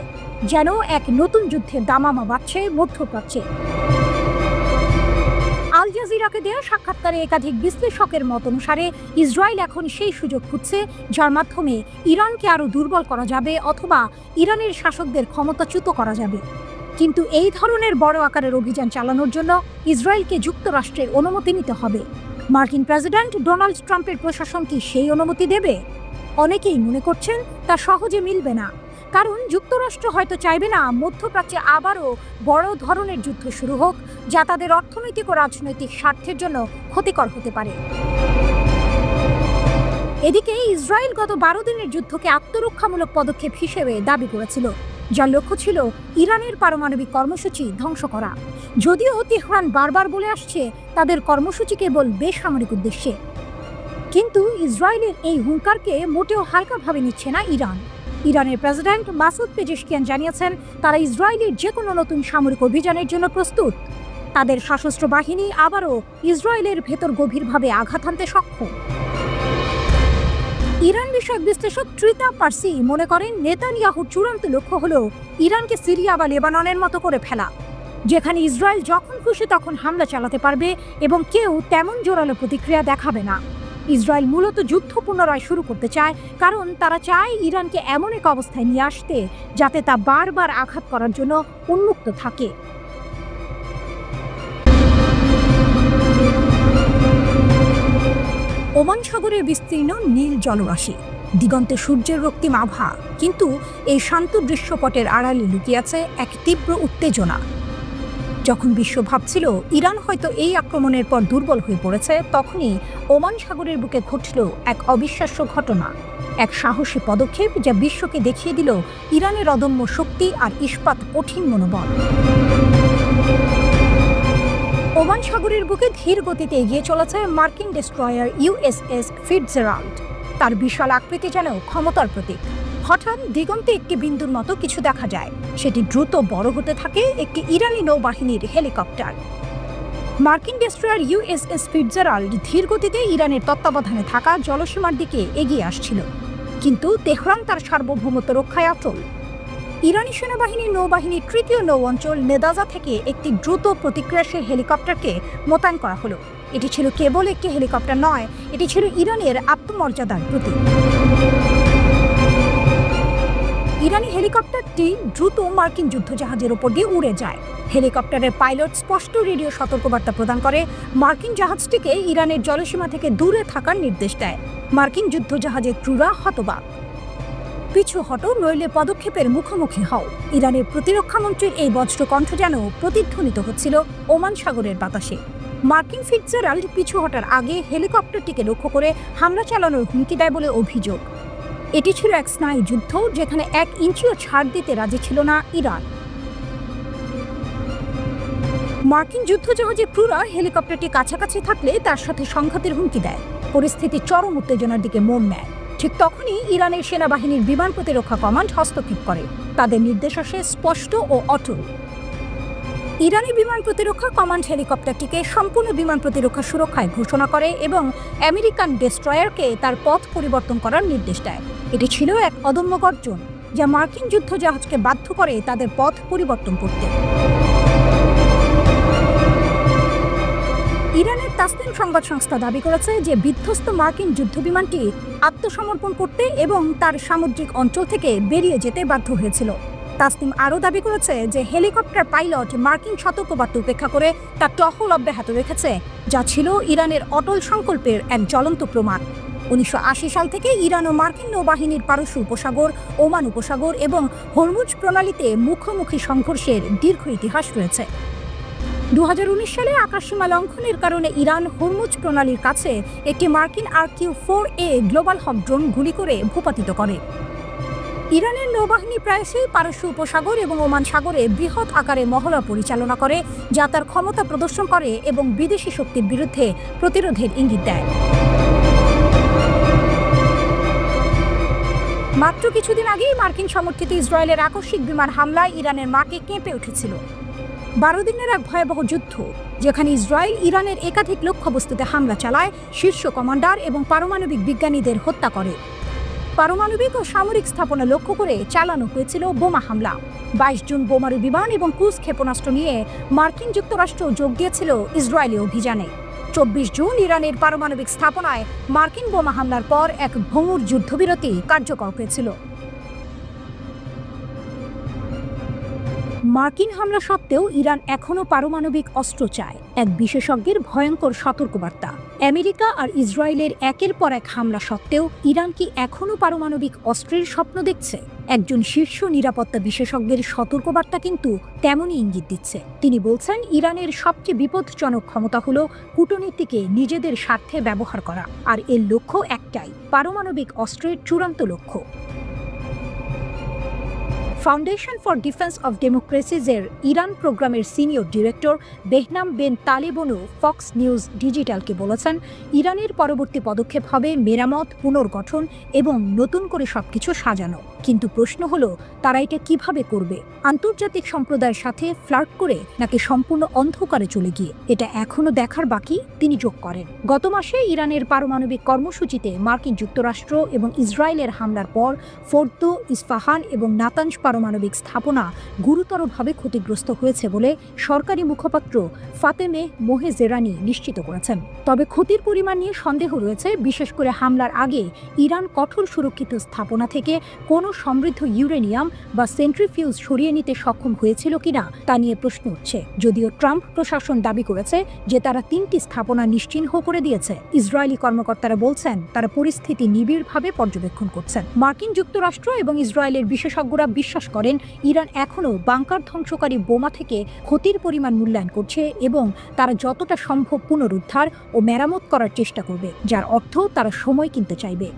যেন এক নতুন যুদ্ধের দামামা বাজছে মধ্যপ্রাচ্যে। আল জাজিরাকে দেওয়া সাক্ষাৎকারে একাধিক বিশ্লেষকের মত অনুসারে ইসরায়েল এখন সেই সুযোগ খুঁজছে যার মাধ্যমে ইরানকে আরও দুর্বল করা যাবে অথবা ইরানের শাসকদের ক্ষমতাচ্যুত করা যাবে। কিন্তু এই ধরনের বড় আকারের অভিযান চালানোর জন্য ইসরায়েলকে যুক্তরাষ্ট্রের অনুমতি নিতে হবে। মার্কিন প্রেসিডেন্ট ডোনাল্ড ট্রাম্পের প্রশাসন কি সেই অনুমতি দেবে? অনেকেই মনে করছেন তা সহজে মিলবে না, কারণ যুক্তরাষ্ট্র হয়তো চাইবে না মধ্যপ্রাচ্যে আবারও বড় ধরনের যুদ্ধ শুরু হোক, যা তাদের অর্থনৈতিক ও রাজনৈতিক স্বার্থের জন্য ক্ষতিকর হতে পারে। এদিকে ইসরায়েল গত 12 দিনের যুদ্ধকে আত্মরক্ষামূলক পদক্ষেপ হিসেবে দাবি করেছিল, যার লক্ষ্য ছিল ইরানের পারমাণবিক কর্মসূচি ধ্বংস করা। যদিও তেহরান বারবার বলে আসছে তাদের কর্মসূচি কেবল বেসামরিক উদ্দেশ্যে, কিন্তু ইসরায়েলের এই হুঙ্কারকে মোটেও হালকাভাবে নিচ্ছে না ইরান। ইরানের প্রেসিডেন্ট মাসুদ পেজেশকিয়ান জানিয়েছেন, তারা ইসরায়েলের যে কোনো নতুন সামরিক অভিযানের জন্য প্রস্তুত। তাদের সশস্ত্র বাহিনী আবারও ইসরায়েলের ভেতর গভীরভাবে আঘাত হানতে সক্ষম। ইরান বিষয়ক বিশ্লেষক ট্রিতা পার্সি মনে করেন, নেতানিয়াহুর চূড়ান্ত লক্ষ্য হল ইরানকে সিরিয়া বা লেবাননের মতো করে ফেলা, যেখানে ইসরায়েল যখন খুশি তখন হামলা চালাতে পারবে এবং কেউ তেমন জোরালো প্রতিক্রিয়া দেখাবে না। ইসরায়েল মূলত যুদ্ধ পুনরায় শুরু করতে চায়, কারণ তারা চায় ইরানকে এমন এক অবস্থায় নিয়ে আসতে যাতে তা বারবার আঘাত করার জন্য উন্মুক্ত থাকে। ওমান সাগরের বিস্তীর্ণ নীল জলরাশি, দিগন্তে সূর্যের রক্তিম আভা, কিন্তু এই শান্ত দৃশ্যপটের আড়ালে লুকিয়ে আছে এক তীব্র উত্তেজনা। যখন বিশ্ব ভাবছিল ইরান হয়তো এই আক্রমণের পর দুর্বল হয়ে পড়েছে, তখনই ওমান সাগরের বুকে ঘটল এক অবিশ্বাস্য ঘটনা, এক সাহসী পদক্ষেপ যা বিশ্বকে দেখিয়ে দিল ইরানের অদম্য শক্তি আর ইস্পাত কঠিন মনোবল। ওমান সাগরের বুকে ধীর গতিতে এগিয়ে চলেছে মার্কিন ডেস্ট্রয়ার ইউএসএস ফিটজেরাল্ড। তার বিশাল আকৃতি যেন ক্ষমতার প্রতীক। হঠাৎ দিগন্তে একটি বিন্দুর মতো কিছু দেখা যায়, সেটি দ্রুত বড় হতে থাকে একটি ইরানি নৌবাহিনীর হেলিকপ্টার। মার্কিন ডেস্ট্রয়ার ইউএসএস ফিটজেরাল্ড ধীর গতিতে ইরানের তত্ত্বাবধানে থাকা জলসীমার দিকে এগিয়ে আসছিল, কিন্তু তেহরান তার সার্বভৌমত্ব রক্ষায় অটল। ইরানি সেনাবাহিনীর নৌবাহিনীর তৃতীয় নৌ অঞ্চল নেদাজা থেকে একটি দ্রুত প্রতিক্রিয়াশীল হেলিকপ্টারকে মোতায়েন করা হলো। এটি ছিল কেবল একটি হেলিকপ্টার নয়, এটি ছিল ইরানের আত্মমর্যাদার প্রতীক। ইরানি হেলিকপ্টারটি দ্রুত মার্কিন যুদ্ধজাহাজের ওপর দিয়ে উড়ে যায়। হেলিকপ্টারের পাইলট স্পষ্ট রেডিও সতর্কবার্তা প্রদান করে, মার্কিন জাহাজটিকে ইরানের জলসীমা থেকে দূরে থাকার নির্দেশ দেয়। মার্কিন যুদ্ধজাহাজের ক্রুরা হতবাক। পিছু হটো, নইলে পদক্ষেপের মুখোমুখি হও। ইরানের প্রতিরক্ষা মন্ত্রীর এই বজ্র কণ্ঠ যেন প্রতিধ্বনিত হচ্ছিল ওমান সাগরের বাতাসে। মার্কিন ফিটজেরাল্ড পিছু হটার আগে হেলিকপ্টারটিকে লক্ষ্য করে হামলা চালানোর হুমকি দেয় বলে অভিযোগ। এটি ছিল এক স্নায়ু যুদ্ধ, যেখানে 1 ইঞ্চিও ছাড় দিতে রাজি ছিল না ইরান। মার্কিন যুদ্ধজাহাজের ক্রুরা হেলিকপ্টারটি কাছাকাছি থাকলে তার সাথে সংঘাতের হুমকি দেয়। পরিস্থিতি চরম উত্তেজনার দিকে মোড় নেয়। ঠিক তখনই ইরানের সেনাবাহিনীর বিমান প্রতিরক্ষা কমান্ড হস্তক্ষেপ করে। তাদের নির্দেশ আসে স্পষ্ট ও অটল। ইরানি বিমান প্রতিরক্ষা কমান্ড হেলিকপ্টারটিকে সম্পূর্ণ বিমান প্রতিরক্ষা সুরক্ষায় ঘোষণা করে এবং আমেরিকান ডেস্ট্রয়ারকে তার পথ পরিবর্তন করার নির্দেশ দেয়। এটি ছিল এক অদম্য গর্জন, যা মার্কিন যুদ্ধজাহাজকে বাধ্য করে তাদের পথ পরিবর্তন করতে। ইরানের তাসনিম সংবাদ সংস্থা দাবি করেছে যে বিধ্বস্ত মার্কিন যুদ্ধবিমানটি আত্মসমর্পণ করতে এবং তার সামুদ্রিক অঞ্চল থেকে বেরিয়ে যেতে বাধ্য হয়েছিল। তাসনিম আরও দাবি করেছে যে হেলিকপ্টার পাইলট মার্কিন সতর্কবার্তা উপেক্ষা করে তার টহল অব্যাহত রেখেছে, যা ছিল ইরানের অটল সংকল্পের এক জ্বলন্ত প্রমাণ। 1980 সাল থেকে ইরান ও মার্কিন নৌবাহিনীর পারস্য উপসাগর, ওমান উপসাগর এবং হরমুজ প্রণালীতে মুখোমুখি সংঘর্ষের দীর্ঘ ইতিহাস রয়েছে। 2019 সালে আকাশসীমা লঙ্ঘনের কারণে ইরান হরমুজ প্রণালীর কাছে একটি মার্কিন RQ-4A গ্লোবাল হক ড্রোন গুলি করে ভূপাতিত করে। ইরানের নৌবাহিনী প্রায়শই পারস্য উপসাগর এবং ওমান সাগরে বৃহৎ আকারে মহড়া পরিচালনা করে, যা তার ক্ষমতা প্রদর্শন করে এবং বিদেশি শক্তির বিরুদ্ধে প্রতিরোধের ইঙ্গিত দেয়। মাত্র কিছুদিন আগেই মার্কিন সমর্থিত ইসরায়েলের আকস্মিক বিমান হামলায় ইরানের মাটি কেঁপে উঠেছিল। 12 দিনের এক ভয়াবহ যুদ্ধ, যেখানে ইসরায়েল ইরানের একাধিক লক্ষ্যবস্তুতে হামলা চালায়, শীর্ষ কমান্ডার এবং পারমাণবিক বিজ্ঞানীদের হত্যা করে। পারমাণবিক ও সামরিক স্থাপনা লক্ষ্য করে চালানো হয়েছিল বোমা হামলা। 22 জুন বোমারু বিমান এবং ক্রুজ ক্ষেপণাস্ত্র নিয়ে মার্কিন যুক্তরাষ্ট্র যোগ দিয়েছিল ইসরায়েলি অভিযানে। 24 জুন ইরানের পারমাণবিক স্থাপনায় মার্কিন বোমা হামলার পর এক ভঙ্গুর যুদ্ধবিরতি কার্যকর হয়েছিল। মার্কিন হামলা সত্ত্বেও ইরান এখনও পারমাণবিক অস্ত্র চায়, এক বিশেষজ্ঞের ভয়ঙ্কর সতর্কবার্তা। আমেরিকা আর ইসরায়েলের একের পর এক হামলা সত্ত্বেও ইরান কি এখনও পারমাণবিক অস্ত্রের স্বপ্ন দেখছে? একজন শীর্ষ নিরাপত্তা বিশেষজ্ঞের সতর্কবার্তা কিন্তু তেমনই ইঙ্গিত দিচ্ছে। তিনি বলছেন, ইরানের সবচেয়ে বিপজ্জনক ক্ষমতা হলো কূটনীতিকে নিজেদের স্বার্থে ব্যবহার করা, আর এর লক্ষ্য একটাই, পারমাণবিক অস্ত্রের চূড়ান্ত লক্ষ্য। ফাউন্ডেশন ফর ডিফেন্স অফ ডেমোক্রেসিজের ইরান প্রোগ্রামের senior director Behnam Ben Taleblu Fox News ডিজিটালকে বলেছেন, ইরানের পরবর্তী পদক্ষেপ হবে মেরামত, পুনর্গঠন এবং নতুন করে সবকিছু সাজানো। কিন্তু প্রশ্ন হলো, তারা এটা কিভাবে করবে? আন্তর্জাতিক সম্প্রদায়ের সাথে ফ্লার্ট করে নাকি সম্পূর্ণ অন্ধকারে চলে গিয়ে? এটা এখনো দেখার বাকি, তিনি যোগ করেন। গত মাসে ইরানের পারমাণবিক কর্মসূচিতে মার্কিন যুক্তরাষ্ট্র এবং ইসরায়েলের হামলার পর ফোর্দো, ইস্পাহান এবং নাতাঞ্জ পারমাণবিক স্থাপনা গুরুতরভাবে ক্ষতিগ্রস্ত হয়েছে বলে সরকারি মুখপাত্র ফাতেমে মোহেজেরানি নিশ্চিত করেছেন। তবে ক্ষতির পরিমাণ নিয়ে সন্দেহ রয়েছে, বিশেষ করে হামলার আগে ইরান কঠোর সুরক্ষিত স্থাপনা থেকে কোনো সমৃদ্ধ ইউরেনিয়াম বা সেন্ট্রিফিউজ সরিয়ে নিতে সক্ষম হয়েছিল কিনা তা নিয়ে প্রশ্ন উঠছে। যদিও ট্রাম্প প্রশাসন দাবি করেছে যে তারা 3টি স্থাপনা নিশ্চিহ্ন করে দিয়েছে, ইসরায়েলি কর্মকর্তারা বলছেন তারা পরিস্থিতি নিবিড়ভাবে পর্যবেক্ষণ করছেন। মার্কিন যুক্তরাষ্ট্র এবং ইসরায়েলের বিশেষজ্ঞরা বিশ্বাস করেন ইরান এখনও বাংকার ধ্বংসকারী বোমা থেকে ক্ষতির পরিমাণ মূল্যায়ন করছে এবং তারা যতটা সম্ভব পুনরুদ্ধার ও মেরামত করার চেষ্টা করবে, যার অর্থ তারা সময় কিনতে চাইবে।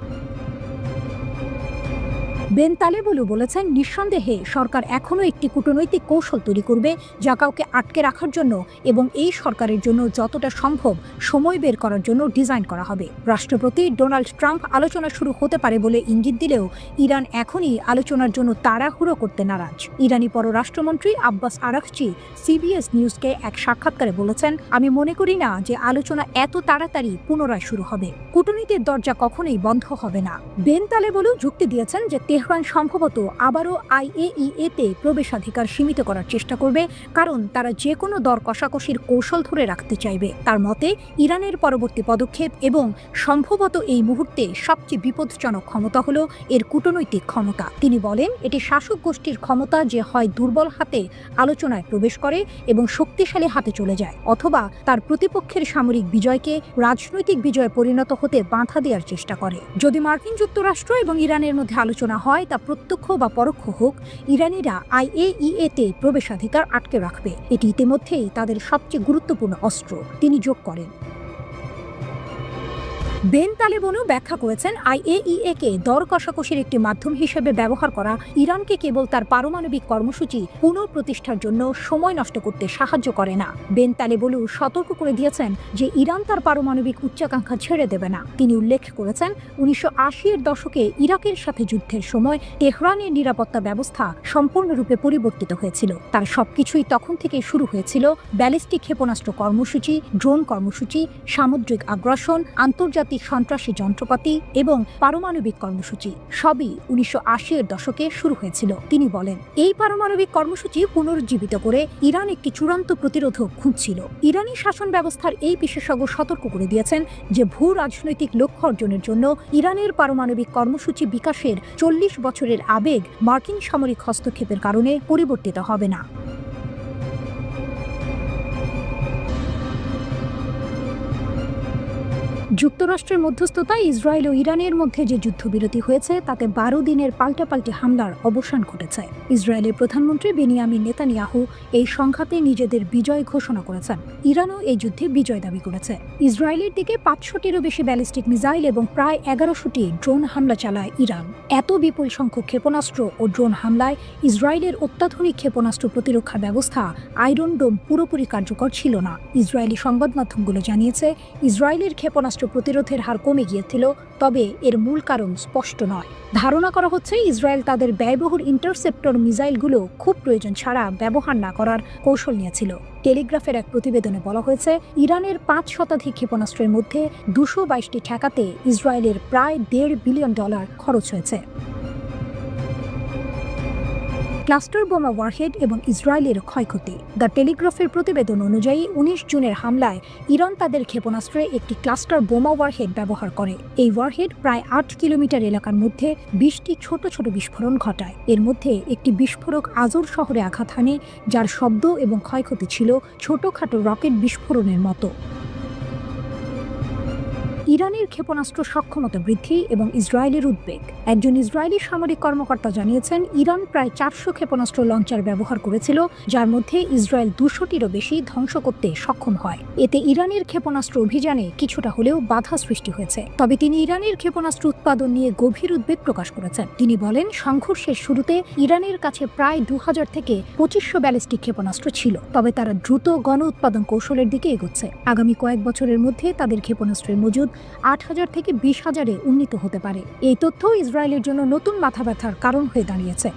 বেন তালেবনু বলেছেন, নিঃসন্দেহে সরকার এখনও একটি কূটনৈতিক কৌশল তৈরি করবে যা কাউকে আটকে রাখার জন্য এবং এই সরকারের জন্য যতটা সম্ভব সময় বের করার জন্য ডিজাইন করা হবে। রাষ্ট্রপতি ডোনাল্ড ট্রাম্প আলোচনা শুরু হতে পারে বলে ইঙ্গিত দিলেও ইরান এখনই আলোচনার জন্য তাড়াহুড়ো করতে নারাজ। ইরানি পররাষ্ট্রমন্ত্রী আব্বাস আরাকচি সিবিএস নিউজকে এক সাক্ষাৎকারে বলেছেন, আমি মনে করি না যে আলোচনা এত তাড়াতাড়ি পুনরায় শুরু হবে। কূটনীতির দরজা কখনোই বন্ধ হবে না। বেন তালেবনু যুক্তি দিয়েছেন যে তেহরান সম্ভবত আবারও IAEA-তে প্রবেশাধিকার সীমিত করার চেষ্টা করবে, কারণ তারা যে কোনো দর কষাকষির কৌশল ধরে রাখতে চাইবে। তার মতে, ইরানের পরবর্তী পদক্ষেপ এবং সম্ভবত এই মুহূর্তে সবচেয়ে বিপজ্জনক ক্ষমতা হলো এর কূটনৈতিক ক্ষমতা। তিনি বলেন, এটি শাসক গোষ্ঠীর ক্ষমতা যে হয় দুর্বল হাতে আলোচনায় প্রবেশ করে এবং শক্তিশালী হাতে চলে যায়, অথবা তার প্রতিপক্ষের সামরিক বিজয়কে রাজনৈতিক বিজয়ে পরিণত হতে বাধা দেওয়ার চেষ্টা করে। যদি মার্কিন যুক্তরাষ্ট্র এবং ইরানের মধ্যে আলোচনা হয়, তা প্রত্যক্ষ বা পরোক্ষ হোক, ইরানিরা IAEA-তে প্রবেশাধিকার আটকে রাখবে। এটি ইতিমধ্যেই তাদের সবচেয়ে গুরুত্বপূর্ণ অস্ত্র, তিনি যোগ করেন। বেন তালেবনু ব্যাখ্যা করেছেন, IAEA-কে দর কষাকষির একটি মাধ্যম হিসেবে ব্যবহার করা ইরানকে কেবল তার পারমাণবিক কর্মসূচি পুনঃপ্রতিষ্ঠার জন্য সময় নষ্ট করতে সাহায্য করে না। বেন তালেবনু সতর্ক করে দিয়েছেন যে ইরান তার পারমাণবিক উচ্চাকাঙ্ক্ষা ছেড়ে দেবে না। তিনি উল্লেখ করেছেন, 1980-এর দশকে ইরাকের সাথে যুদ্ধের সময় তেহরানের নিরাপত্তা ব্যবস্থা সম্পূর্ণরূপে পরিবর্তিত হয়েছিল। তার সবকিছুই তখন থেকে শুরু হয়েছিল ব্যালিস্টিক ক্ষেপণাস্ত্র কর্মসূচি, ড্রোন কর্মসূচি, সামুদ্রিক আগ্রাসন, আন্তর্জাতিক আন্তর্জাতিক সন্ত্রাসী যন্ত্রপাতি এবং পারমাণবিক কর্মসূচি সবই 1980-এর দশকে শুরু হয়েছিল। তিনি বলেন, এই পারমাণবিক কর্মসূচি পুনরুজ্জীবিত করে ইরান একটি চূড়ান্ত প্রতিরোধক খুঁজছিল। ইরানি শাসন ব্যবস্থার এই বিশেষজ্ঞ সতর্ক করে দিয়েছেন যে ভূ রাজনৈতিক লক্ষ্য অর্জনের জন্য ইরানের পারমাণবিক কর্মসূচি বিকাশের 40 বছরের আবেগ মার্কিন সামরিক হস্তক্ষেপের কারণে পরিবর্তিত হবে না। যুক্তরাষ্ট্রের মধ্যস্থতায় ইসরায়েল ও ইরানের মধ্যে যে যুদ্ধবিরতি হয়েছে তাতে 12 দিনের পাল্টাপাল্টি হামলার অবসান ঘটেছে। ইসরায়েলের প্রধানমন্ত্রী বেনিয়ামিন নেতানিয়াহু এই সংঘাতে নিজেদের বিজয় ঘোষণা করেছেন। ইরানও এই যুদ্ধে বিজয় দাবি করেছে। ইসরায়েলের দিকে 500টিরও বেশি ব্যালিস্টিক মিসাইল এবং প্রায় 1100টি ড্রোন হামলা চালায় ইরান। এত বিপুল সংখ্যক ক্ষেপণাস্ত্র ও ড্রোন হামলায় ইসরায়েলের অত্যাধুনিক ক্ষেপণাস্ত্র প্রতিরক্ষা ব্যবস্থা আয়রন ডোম পুরোপুরি কার্যকর ছিল না। ইসরায়েলি সংবাদ মাধ্যমগুলো জানিয়েছে, ইসরায়েলের ক্ষেপণাস্ত্র প্রতিরোধের হার কমে গিয়েছিল, তবে এর মূল কারণ স্পষ্ট নয়। ধারণা করা হচ্ছে ইসরায়েল তাদের ব্যয়বহুল ইন্টারসেপ্টর মিসাইলগুলো খুব প্রয়োজন ছাড়া ব্যবহার না করার কৌশল নিয়েছিল। টেলিগ্রাফের এক প্রতিবেদনে বলা হয়েছে, ইরানের 5 শতাধিক ক্ষেপণাস্ত্রের মধ্যে 222টি ঠেকাতে ইসরায়েলের প্রায় $1.5 বিলিয়ন খরচ হয়েছে। ক্লাস্টার বোমা ওয়ারহেড এবং ইসরায়েলের ক্ষয়ক্ষতি। দ্য টেলিগ্রাফের প্রতিবেদন অনুযায়ী 19 জুনের হামলায় ইরান তাদের ক্ষেপণাস্ত্রে একটি ক্লাস্টার বোমা ওয়ারহেড ব্যবহার করে। এই ওয়ারহেড প্রায় 8 কিলোমিটার এলাকার মধ্যে 20টি ছোট ছোট বিস্ফোরণ ঘটায়। এর মধ্যে একটি বিস্ফোরক আজর শহরে আঘাত হানে, যার শব্দ এবং ক্ষয়ক্ষতি ছিল ছোটখাটো রকেট বিস্ফোরণের মতো। ইরানের ক্ষেপণাস্ত্র সক্ষমতা বৃদ্ধি এবং ইসরায়েলের উদ্বেগ। একজন ইসরায়েলি সামরিক কর্মকর্তা জানিয়েছেন, ইরান প্রায় 400 ক্ষেপণাস্ত্র লঞ্চার ব্যবহার করেছিল, যার মধ্যে ইসরায়েল 200টিরও বেশি ধ্বংস করতে সক্ষম হয়। এতে ইরানের ক্ষেপণাস্ত্র অভিযানে কিছুটা হলেও বাধা সৃষ্টি হয়েছে। তবে তিনি ইরানের ক্ষেপণাস্ত্র উৎপাদন নিয়ে গভীর উদ্বেগ প্রকাশ করেছেন। তিনি বলেন, সংঘর্ষের শুরুতে ইরানের কাছে প্রায় 2000 থেকে 2500 ব্যালিস্টিক ক্ষেপণাস্ত্র ছিল, তবে তারা দ্রুত গণ উৎপাদন কৌশলের দিকে এগোচ্ছে। আগামী কয়েক বছরের মধ্যে তাদের ক্ষেপণাস্ত্রের মজুদ 8000 থেকে 20,000-এ উন্নীত হতে পারে। এই তথ্য ইসরায়েলের জন্য নতুন মাথা ব্যথার কারণ হয়ে দাঁড়িয়েছে।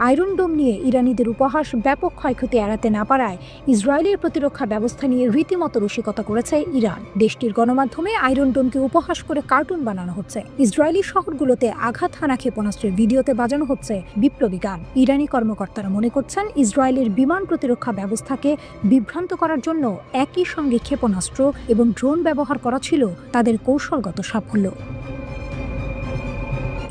আয়রন ডোম নিয়ে ইরানিদের উপহাস ব্যাপক ক্ষয়ক্ষতি এড়াতে না পারায় ইসরায়েলের প্রতিরক্ষা ব্যবস্থা নিয়ে রীতিমতো রসিকতা করেছে ইরান। দেশটির গণমাধ্যমে আয়রন ডোমকে উপহাস করে কার্টুন বানানো হচ্ছে। ইসরায়েলি শহরগুলোতে আঘাত হানা ক্ষেপণাস্ত্রের ভিডিওতে বাজানো হচ্ছে বিপ্লবী গান। ইরানি কর্মকর্তারা মনে করছেন, ইসরায়েলের বিমান প্রতিরক্ষা ব্যবস্থাকে বিভ্রান্ত করার জন্য একই সঙ্গে ক্ষেপণাস্ত্র এবং ড্রোন ব্যবহার করা ছিল তাদের কৌশলগত সাফল্য।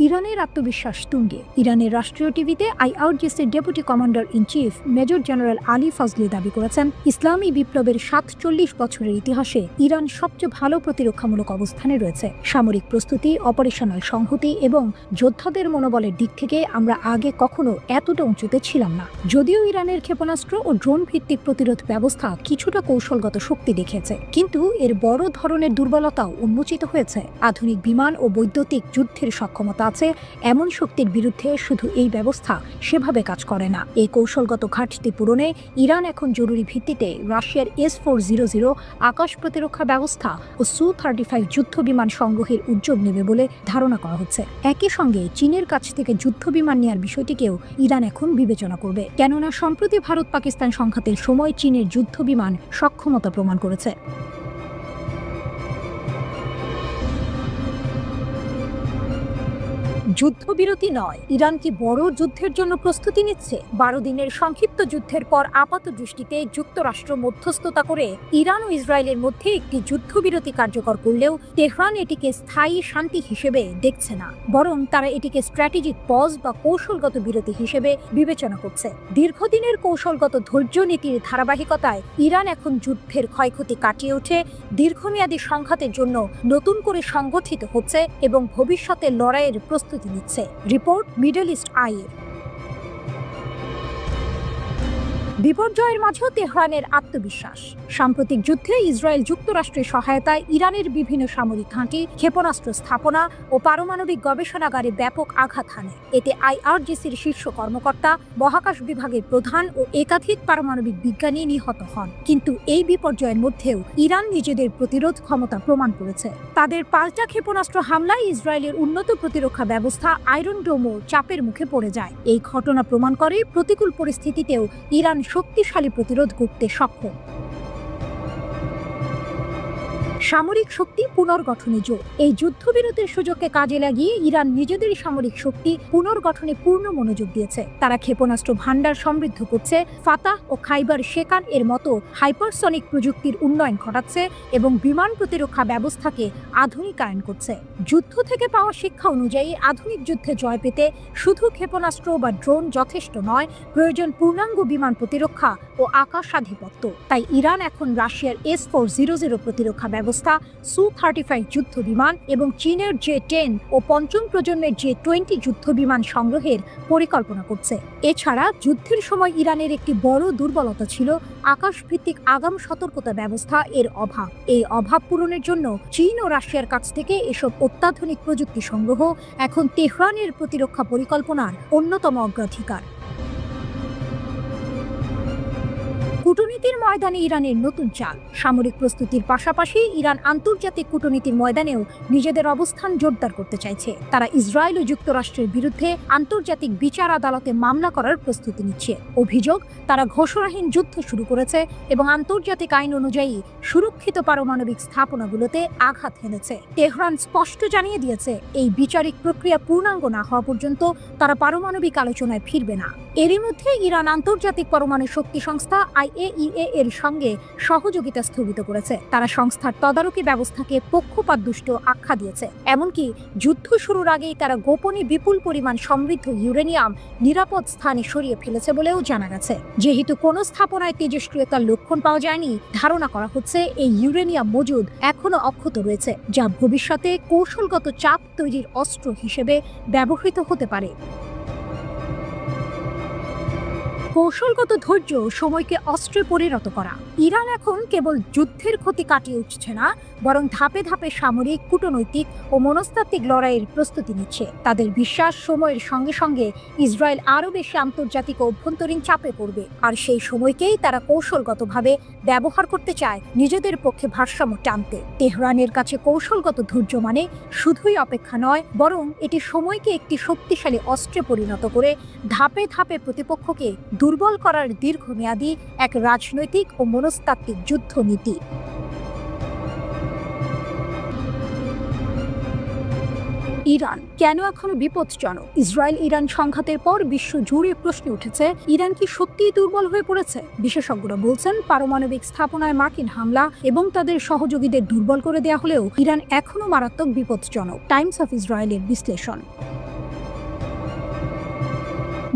ইরানের আত্মবিশ্বাস তুঙ্গে। ইরানের রাষ্ট্রীয় টিভিতে আইআরজিসির deputy commander in chief major general Ali Fazli দাবি করেছেন, ইসলামী বিপ্লবের 47 বছরের ইতিহাসে ইরান সবচেয়ে ভালো প্রতিরক্ষামূলক অবস্থানে রয়েছে। সামরিক প্রস্তুতি, অপারেশনাল সংহতি এবং যোদ্ধাদের মনোবলের দিক থেকে আমরা আগে কখনো এতটা উঁচুতে ছিলাম না। যদিও ইরানের ক্ষেপণাস্ত্র ও ড্রোন ভিত্তিক প্রতিরোধ ব্যবস্থা কিছুটা কৌশলগত শক্তি দেখিয়েছে, কিন্তু এর বড় ধরনের দুর্বলতাও উন্মোচিত হয়েছে। আধুনিক বিমান ও বৈদ্যুতিক যুদ্ধের সক্ষমতা আছে, এমন শক্তির বিরুদ্ধে শুধু এই ব্যবস্থা সেভাবে কাজ করে না। এই কৌশলগত ঘাটতি পূরণে ইরান এখন জরুরি ভিত্তিতে রাশিয়ার S-400 আকাশ প্রতিরক্ষা ব্যবস্থা ও Su-35 যুদ্ধ বিমান সংগ্রহের উদ্যোগ নেবে বলে ধারণা করা হচ্ছে। একই সঙ্গে চীনের কাছ থেকে যুদ্ধ বিমান নেওয়ার বিষয়টিকেও ইরান এখন বিবেচনা করবে, কেননা সম্প্রতি ভারত পাকিস্তান সংঘাতের সময় চীনের যুদ্ধ বিমান সক্ষমতা প্রমাণ করেছে। যুদ্ধবিরতি নয়, ইরান কি বড় যুদ্ধের জন্য প্রস্তুতি নিচ্ছে? 12 দিনের সংক্ষিপ্ত যুদ্ধের পর আপাত দৃষ্টিতে যুক্তরাষ্ট্র মধ্যস্থতা করে ইরান ও ইসরায়েলের মধ্যে একটি যুদ্ধবিরতি কার্যকর করলেও তেহরান এটিকে স্থায়ী শান্তি হিসেবে দেখছে না, বরং তারা এটিকে স্ট্র্যাটেজিক পজ বা কৌশলগত বিরতি হিসেবে বিবেচনা করছে। দীর্ঘদিনের কৌশলগত ধৈর্য নীতির ধারাবাহিকতায় ইরান এখন যুদ্ধের ক্ষয়ক্ষতি কাটিয়ে উঠে দীর্ঘমেয়াদী সংঘাতের জন্য নতুন করে সংগঠিত হচ্ছে এবং ভবিষ্যতে লড়াইয়ের প্রস্তুতি নিচ্ছে। Report middle East Eye. বিপর্যয়ের মাঝেও তেহরানের আত্মবিশ্বাস। সাম্প্রতিক যুদ্ধে ইসরায়েল যুক্তরাষ্ট্রের সহায়তায় ইরানের বিভিন্ন সামরিক ঘাঁটি, ক্ষেপণাস্ত্র স্থাপনা ও পারমাণবিক গবেষণাগারে ব্যাপক আঘাত হানে। এতে আইআরজিসির শীর্ষ কর্মকর্তা, মহাকাশ বিভাগের প্রধান ও একাধিক পারমাণবিক বিজ্ঞানী নিহত হন। কিন্তু এই বিপর্যয়ের মধ্যেও ইরান নিজেদের প্রতিরোধ ক্ষমতা প্রমাণ করেছে। তাদের পাল্টা ক্ষেপণাস্ত্র হামলায় ইসরায়েলের উন্নত প্রতিরক্ষা ব্যবস্থা আয়রন ডোমও চাপের মুখে পড়ে যায়। এই ঘটনা প্রমাণ করে প্রতিকূল পরিস্থিতিতেও ইরান শক্তিশালী প্রতিরোধ করতে সক্ষম। সামরিক শক্তি পুনর্গঠনে জোর। এই যুদ্ধবিরতির সুযোগকে কাজে লাগিয়ে ইরান নিজেদের সামরিক শক্তি পুনর্গঠনে পূর্ণ মনোযোগ দিয়েছে। তারা ক্ষেপণাস্ত্র ভান্ডার সমৃদ্ধ করছে, ফাতাহ ও খাইবার শেকান এর মতো হাইপারসনিক প্রযুক্তির উন্নয়ন ঘটাচ্ছে এবং বিমান প্রতিরক্ষা ব্যবস্থাকে আধুনিকায়ন করছে। যুদ্ধ থেকে পাওয়া শিক্ষা অনুযায়ী আধুনিক যুদ্ধে জয় পেতে শুধু ক্ষেপণাস্ত্র বা ড্রোন যথেষ্ট নয়, প্রয়োজন পূর্ণাঙ্গ বিমান প্রতিরক্ষা ও আকাশাধিপত্য। তাই ইরান এখন রাশিয়ার S-400 প্রতিরক্ষা ব্যবস্থা, Su-35 যুদ্ধ বিমান এবং চীনের J-10 ও পঞ্চম প্রজন্মের J-20 যুদ্ধ বিমান সংগ্রহের পরিকল্পনা করছে। এছাড়া যুদ্ধের সময় ইরানের একটি বড় দুর্বলতা ছিল আকাশভিত্তিক আগাম সতর্কতা ব্যবস্থা এর অভাব। এই অভাব পূরণের জন্য চীন ও রাশিয়ার কাছ থেকে এসব অত্যাধুনিক প্রযুক্তি সংগ্রহ এখন তেহরানের প্রতিরক্ষা পরিকল্পনার অন্যতম অগ্রাধিকার। কূটনীতির ময়দানে ইরানের নতুন চাল। সামরিক প্রস্তুতির পাশাপাশি ইরান আন্তর্জাতিক কূটনীতির ময়দানেও নিজেদের অবস্থান জোরদার করতে চাইছে। তারা ইসরায়েল ও যুক্তরাষ্ট্রের বিরুদ্ধে আন্তর্জাতিক বিচার আদালতে মামলা করার প্রস্তুতি নিচ্ছে। অভিযোগ, তারা ঘোষণাহীন যুদ্ধ শুরু করেছে এবং আন্তর্জাতিক আইন অনুযায়ী সুরক্ষিত পারমাণবিক স্থাপনাগুলোতে আঘাত হেনেছে। তেহরান স্পষ্ট জানিয়ে দিয়েছে, এই বিচারিক প্রক্রিয়া পূর্ণাঙ্গ না হওয়া পর্যন্ত তারা পারমাণবিক আলোচনায় ফিরবে না। এরই মধ্যে ইরান আন্তর্জাতিক পরমাণু শক্তি সংস্থা IAEA এর সঙ্গে সহযোগিতা স্থগিত করেছে। তারা সংস্থার তদারকি ব্যবস্থাকে পক্ষপাতদুষ্ট আখ্যা দিয়েছে। এমনকি যুদ্ধ শুরুর আগেই তারা গোপনে বিপুল পরিমাণ সমৃদ্ধ ইউরেনিয়াম নিরাপদ স্থানে সরিয়ে ফেলেছে বলেও জানা গেছে। যেহেতু কোনো স্থাপনায় তেজস্ক্রিয়তার লক্ষণ পাওয়া যায়নি, ধারণা করা হচ্ছে এই ইউরেনিয়াম মজুদ এখনো অক্ষত রয়েছে, যা ভবিষ্যতে কৌশলগত চাপ তৈরির অস্ত্র হিসেবে ব্যবহৃত হতে পারে। কৌশলগত ধৈর্য সময়কে অস্ত্রে পরিণত করা। ইরান এখন কেবল যুদ্ধের ক্ষতি কাটিয়ে উঠছে না, বরং ধাপে ধাপে সামরিক, কূটনৈতিক ও মনস্তাত্ত্বিক লড়াইয়ের প্রস্তুতি নিচ্ছে। তাদের বিশ্বাস, সময়ের সঙ্গে সঙ্গে ইসরায়েল আরও বেশি আন্তর্জাতিক ও অভ্যন্তরীণ চাপে পড়বে, আর সেই সময়কেই তারা কৌশলগতভাবে ব্যবহার করতে চায় নিজেদের পক্ষে ভারসাম্য টানতে। তেহরানের কাছে কৌশলগত ধৈর্য মানে শুধুই অপেক্ষা নয়, বরং এটি সময়কে একটি শক্তিশালী অস্ত্রে পরিণত করে ধাপে ধাপে প্রতিপক্ষকে দুর্বল করার দীর্ঘমেয়াদী এক রাজনৈতিক ও মনস্তাত্ত্বিক যুদ্ধনীতি। ইরান কেন এখনো বিপজ্জনক? ইসরায়েল ইরান সংঘাতের পর বিশ্ব জুড়ে প্রশ্ন উঠেছে, ইরান কি সত্যিই দুর্বল হয়ে পড়েছে? বিশেষজ্ঞরা বলছেন, পারমাণবিক স্থাপনায় মার্কিন হামলা এবং তাদের সহযোগীদের দুর্বল করে দেওয়া হলেও ইরান এখনো মারাত্মক বিপজ্জনক। টাইমস অফ ইসরায়েলের বিশ্লেষণ।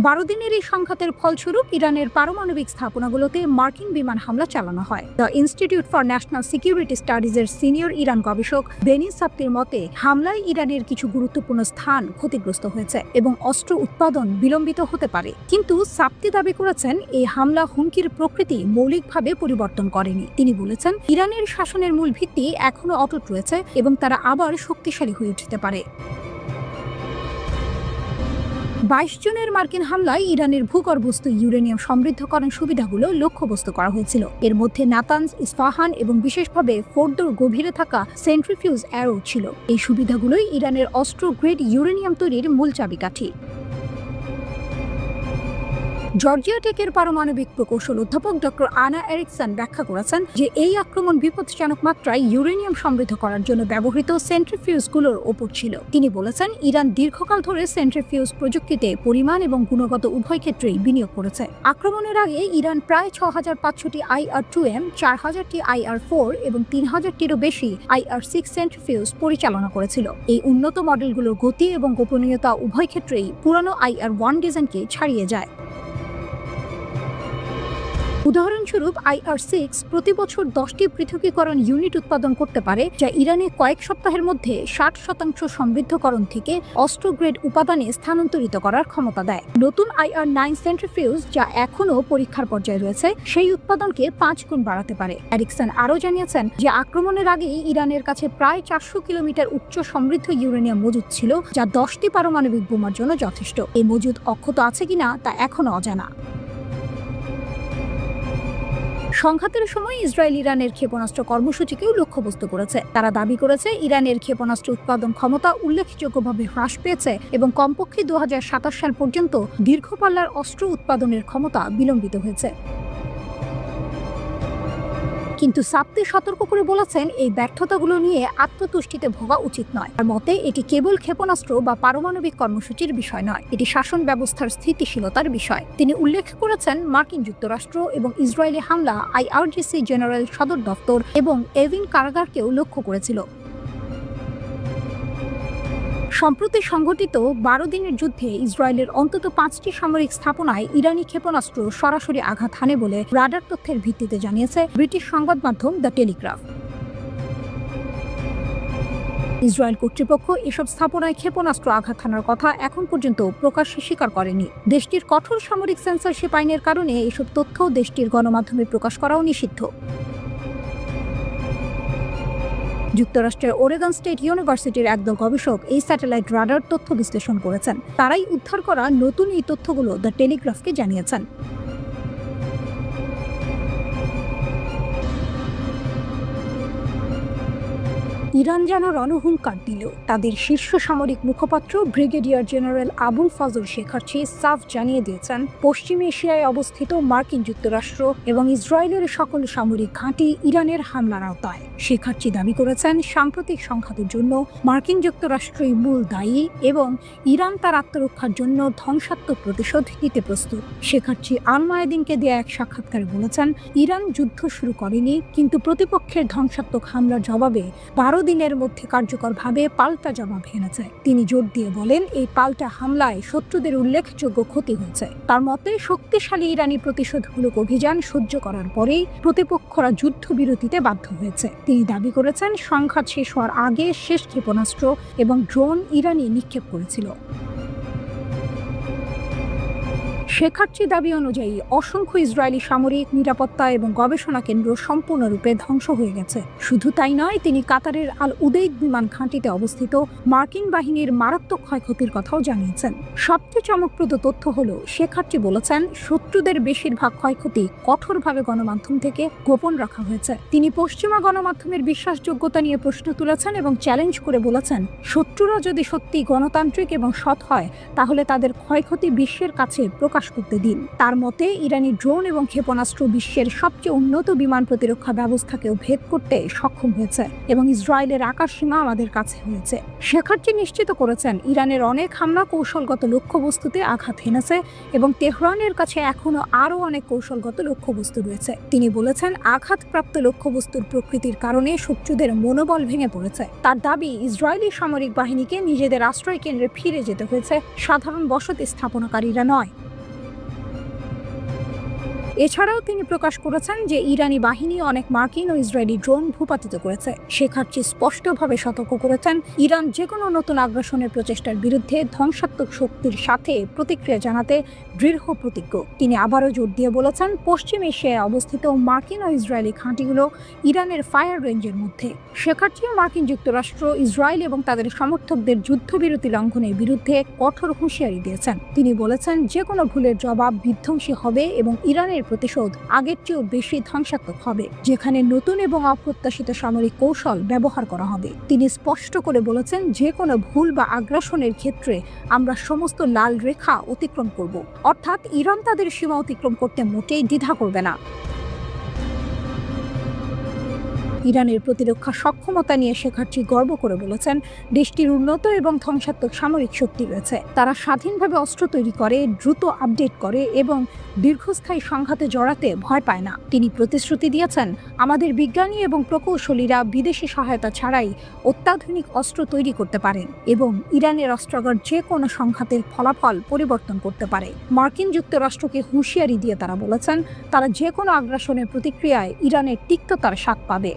12 দিনের এই সংঘাতের ফলস্বরূপ ইরানের পারমাণবিক স্থাপনাগুলোতে মার্কিন বিমান হামলা চালানো হয়। The Institute for National Security স্টাডিজের সিনিয়র ইরান গবেষক বেনি সাপ্তির মতে, হামলায় ইরানের কিছু গুরুত্বপূর্ণ স্থান ক্ষতিগ্রস্ত হয়েছে এবং অস্ত্র উৎপাদন বিলম্বিত হতে পারে। কিন্তু সাপ্তি দাবি করেছেন, এই হামলা হুমকির প্রকৃতি মৌলিকভাবে পরিবর্তন করেনি। তিনি বলেছেন, ইরানের শাসনের মূল ভিত্তি এখনো অটুট রয়েছে এবং তারা আবার শক্তিশালী হয়ে উঠতে পারে। 22 জনের মার্কিন হামলায় ইরানের ভূগর্ভস্থ ইউরেনিয়াম সমৃদ্ধকরণ সুবিধাগুলো লক্ষ্যবস্তু করা হয়েছিল। এর মধ্যে নাতানজ, ইস্পাহান এবং বিশেষভাবে ফোর্দোর গভীরে থাকা সেন্ট্রিফিউজ অ্যারো ছিল। এই সুবিধাগুলোই ইরানের অস্ত্র গ্রেড ইউরেনিয়াম তৈরির মূল চাবিকাঠি। জর্জিয়া টেকের পারমাণবিক প্রকৌশল অধ্যাপক ডক্টর আনা এরিকসন ব্যাখ্যা করেছেন যে এই আক্রমণ বিপজ্জনক মাত্রায় ইউরেনিয়াম সমৃদ্ধ করার জন্য ব্যবহৃত সেন্ট্রিফিউজগুলোর ওপর ছিল। তিনি বলেছেন, ইরান দীর্ঘকাল ধরে সেন্ট্রিফিউজ প্রযুক্তিতে পরিমাণ এবং গুণগত উভয় ক্ষেত্রেই বিনিয়োগ করেছে। আক্রমণের আগে ইরান প্রায় 6500টি IR-2M, 4000টি IR-4 এবং 3000টিরও বেশি IR-6 সেন্ট্রিফিউজ পরিচালনা করেছিল। এই উন্নত মডেলগুলোর গতি এবং গোপনীয়তা উভয় ক্ষেত্রেই পুরানো IR-1 ডিজাইনকে ছাড়িয়ে যায়। উদাহরণস্বরূপ IR-6 প্রতি বছর 10টি পৃথকীকরণ ইউনিট উৎপাদন করতে পারে, যা ইরানে কয়েক সপ্তাহের মধ্যে 60% সমৃদ্ধকরণ থেকে অস্ত্র গ্রেড উপাদানে স্থানান্তরিত করার ক্ষমতা দেয়। নতুন IR-9 সেন্ট্রিফিউজ, যা এখনও পরীক্ষার পর্যায়ে রয়েছে, সেই উৎপাদনকে 5 গুণ বাড়াতে পারে। এরিকসন আরও জানিয়েছেন যে আক্রমণের আগেই ইরানের কাছে প্রায় 400 কিলোমিটার উচ্চ সমৃদ্ধ ইউরেনিয়াম মজুদ ছিল, যা 10টি পারমাণবিক বোমার জন্য যথেষ্ট। এই মজুদ অক্ষত আছে কিনা তা এখনও অজানা। সংঘাতের সময় ইসরায়েল ইরানের ক্ষেপণাস্ত্র কর্মসূচিকেও লক্ষ্যবস্তু করেছে। তারা দাবি করেছে, ইরানের ক্ষেপণাস্ত্র উৎপাদন ক্ষমতা উল্লেখযোগ্যভাবে হ্রাস পেয়েছে এবং কমপক্ষে 2027 সাল পর্যন্ত দীর্ঘপাল্লার অস্ত্র উৎপাদনের ক্ষমতা বিলম্বিত হয়েছে। কিন্তু সাপ্তি সতর্ক করে বলেছেন এই ব্যর্থতাগুলো নিয়ে আত্মতুষ্টিতে ভোগা উচিত নয়। তার মতে এটি কেবল ক্ষেপণাস্ত্র বা পারমাণবিক কর্মসূচির বিষয় নয়, এটি শাসন ব্যবস্থার স্থিতিশীলতার বিষয়। তিনি উল্লেখ করেছেন মার্কিন যুক্তরাষ্ট্র এবং ইসরায়েলি হামলা IRGC জেনারেল সদর দপ্তর এবং এভিন কারাগারকেও লক্ষ্য করেছিল। সম্প্রতি সংঘটিত 12 দিনের যুদ্ধে ইসরায়েলের অন্তত 5টি সামরিক স্থাপনায় ইরানি ক্ষেপণাস্ত্র সরাসরি আঘাত হানে বলে রাডার তথ্যের ভিত্তিতে জানিয়েছে ব্রিটিশ সংবাদ মাধ্যম দ্য টেলিগ্রাফ। ইসরায়েল কর্তৃপক্ষ এসব স্থাপনায় ক্ষেপণাস্ত্র আঘাত হানার কথা এখন পর্যন্ত প্রকাশ্যে স্বীকার করেনি। দেশটির কঠোর সামরিক সেন্সরশিপ আইনের কারণে এসব তথ্য দেশটির গণমাধ্যমে প্রকাশ করাও নিষিদ্ধ। যুক্তরাষ্ট্রের ওরেগন স্টেট ইউনিভার্সিটির একদল গবেষক এই স্যাটেলাইট রাডার তথ্য বিশ্লেষণ করেছেন। তারাই উদ্ধার করা নতুন এই তথ্যগুলো দ্য টেলিগ্রাফকে জানিয়েছেন। ইরান যেন রণহুঙ্কার দিল। তাদের শীর্ষ সামরিক মুখপাত্র ব্রিগেডিয়ার জেনারেল আবুল ফজল শেখার্চি সাফ জানিয়ে দিয়েছেন, পশ্চিম এশিয়ায় অবস্থিত মার্কিন যুক্তরাষ্ট্র এবং ইসরায়েলের সকল সামরিক ঘাঁটি ইরানের হামলার আওতায়। শেখার্চি দাবি করেছেন, সাম্প্রতিক সংঘাতের জন্য মার্কিন যুক্তরাষ্ট্রই মূল দায়ী এবং ইরান তার আত্মরক্ষার জন্য ধ্বংসাত্মক প্রতিশোধ নিতে প্রস্তুত। শেখার্চি আল মায়াদিনকে দেয়া এক সাক্ষাৎকারে বলেছেন, ইরান যুদ্ধ শুরু করেনি, কিন্তু প্রতিপক্ষের ধ্বংসাত্মক হামলার জবাবে 12 দিনের মধ্যে কার্যকরভাবে পাল্টা জবাব এনেছে। তিনি জোর দিয়ে বলেন, এই পাল্টা হামলায় শত্রুদের উল্লেখযোগ্য ক্ষতি হয়েছে। তার মতে শক্তিশালী ইরানি প্রতিশোধমূলক অভিযান সহ্য করার পরেই প্রতিপক্ষরা যুদ্ধবিরতিতে বাধ্য হয়েছে। তিনি দাবি করেছেন, সংঘাত শেষ হওয়ার আগে শেষ ক্ষেপণাস্ত্র এবং ড্রোন ইরানি নিক্ষেপ করেছিল। শেখার্চির দাবি অনুযায়ী অসংখ্য ইসরায়েলি সামরিক, নিরাপত্তা এবং গবেষণা কেন্দ্র সম্পূর্ণরূপে ধ্বংস হয়ে গেছে। শুধু তাই নয়, তিনি কাতারের আল উদেইদ বিমান ঘাঁটিতে অবস্থিত মার্কিন বাহিনীর মারাত্মক ক্ষয়ক্ষতির কথাও জানিয়েছেন। সবচেয়ে চমকপ্রদ তথ্য হলো, শেখার্চি বলেছেন, শত্রুদের বেশিরভাগ ক্ষয়ক্ষতি কঠোরভাবে গণমাধ্যম থেকে গোপন রাখা হয়েছে। তিনি পশ্চিমা গণমাধ্যমের বিশ্বাসযোগ্যতা নিয়ে প্রশ্ন তুলেছেন এবং চ্যালেঞ্জ করে বলেছেন, শত্রুরা যদি সত্যি গণতান্ত্রিক এবং সৎ হয়, তাহলে তাদের ক্ষয়ক্ষতি বিশ্বের কাছে প্রকাশ করতে দিন। তার মতে ইরানি ড্রোন এবং ক্ষেপণাস্ত্র বিশ্বের সবচেয়ে উন্নত বিমান প্রতিরক্ষা ব্যবস্থাকেও ভেদ করতে সক্ষম হয়েছে এবং ইসরায়েলের আকাশসীমা আমাদের কাছে হয়েছে। শেখার্চি নিশ্চিত করেছেন, ইরানের অনেক হামলা কৌশলগত লক্ষ্যবস্তুতে আঘাত হেনেছে এবং তেহরানের কাছে এখনো আরও অনেক কৌশলগত লক্ষ্যবস্তু রয়েছে। তিনি বলেছেন, আঘাতপ্রাপ্ত লক্ষ্যবস্তুর প্রকৃতির কারণে শত্রুদের মনোবল ভেঙে পড়েছে। তার দাবি, ইসরায়েলি সামরিক বাহিনীকে নিজেদের আশ্রয় কেন্দ্রে ফিরে যেতে হয়েছে, সাধারণ বসতি স্থাপনাকারীরা নয়। এছাড়াও তিনি প্রকাশ করেছেন যে ইরানি বাহিনী অনেক মার্কিন ও ইসরায়েলি ড্রোন ভূপাতিত করেছে। শেখার্চি স্পষ্টভাবে সতর্ক করেছেন, ইরান যে কোনো নতুন আগ্রাসনের প্রচেষ্টার বিরুদ্ধে ধ্বংসাত্মক শক্তির সাথে প্রতিক্রিয়া জানাতে দৃঢ় প্রতিজ্ঞ। তিনি আবারও জোর দিয়ে বলেছেন, পশ্চিম এশিয়ায় অবস্থিত মার্কিন ও ইসরায়েলি ঘাঁটিগুলো ইরানের ফায়ার রেঞ্জের মধ্যে। শেখার্চি মার্কিন যুক্তরাষ্ট্র, ইসরায়েল এবং তাদের সমর্থকদের যুদ্ধবিরতি লঙ্ঘনের বিরুদ্ধে কঠোর হুঁশিয়ারি দিয়েছেন। তিনি বলেছেন, যে কোনো ভুলের জবাব বিধ্বংসী হবে এবং ইরানের প্রতিশোধ আগের চেয়েও বেশি ধ্বংসাত্মক হবে, যেখানে নতুন এবং অপ্রত্যাশিত সামরিক কৌশল ব্যবহার করা হবে। তিনি স্পষ্ট করে বলেছেন, যে কোনো ভুল বা আগ্রাসনের ক্ষেত্রে আমরা সমস্ত লাল রেখা অতিক্রম করব, অর্থাৎ ইরান তাদের সীমা অতিক্রম করতে মোটেই দ্বিধা করবে না। ইরানের প্রতিরক্ষা সক্ষমতা নিয়ে শেখার্চি গর্ব করে বলেছেন, দেশটির উন্নত এবং ধ্বংসাত্মক সামরিক শক্তি রয়েছে। তারা স্বাধীনভাবে অস্ত্র তৈরি করে, দ্রুত আপডেট করে এবং দীর্ঘস্থায়ী সংঘাতে জড়াতে ভয় পায় না। তিনি প্রতিশ্রুতি দিয়েছেন, আমাদের বিজ্ঞানী এবং প্রকৌশলীরা বিদেশি সহায়তা ছাড়াই অত্যাধুনিক অস্ত্র তৈরি করতে পারেন এবং ইরানের অস্ত্রাগার যে কোনো সংঘাতের ফলাফল পরিবর্তন করতে পারে। মার্কিন যুক্তরাষ্ট্রকে হুঁশিয়ারি দিয়ে তারা বলেছেন, তারা যে কোনো আগ্রাসনের প্রতিক্রিয়ায় ইরানের তিক্ততার স্বাদ পাবে।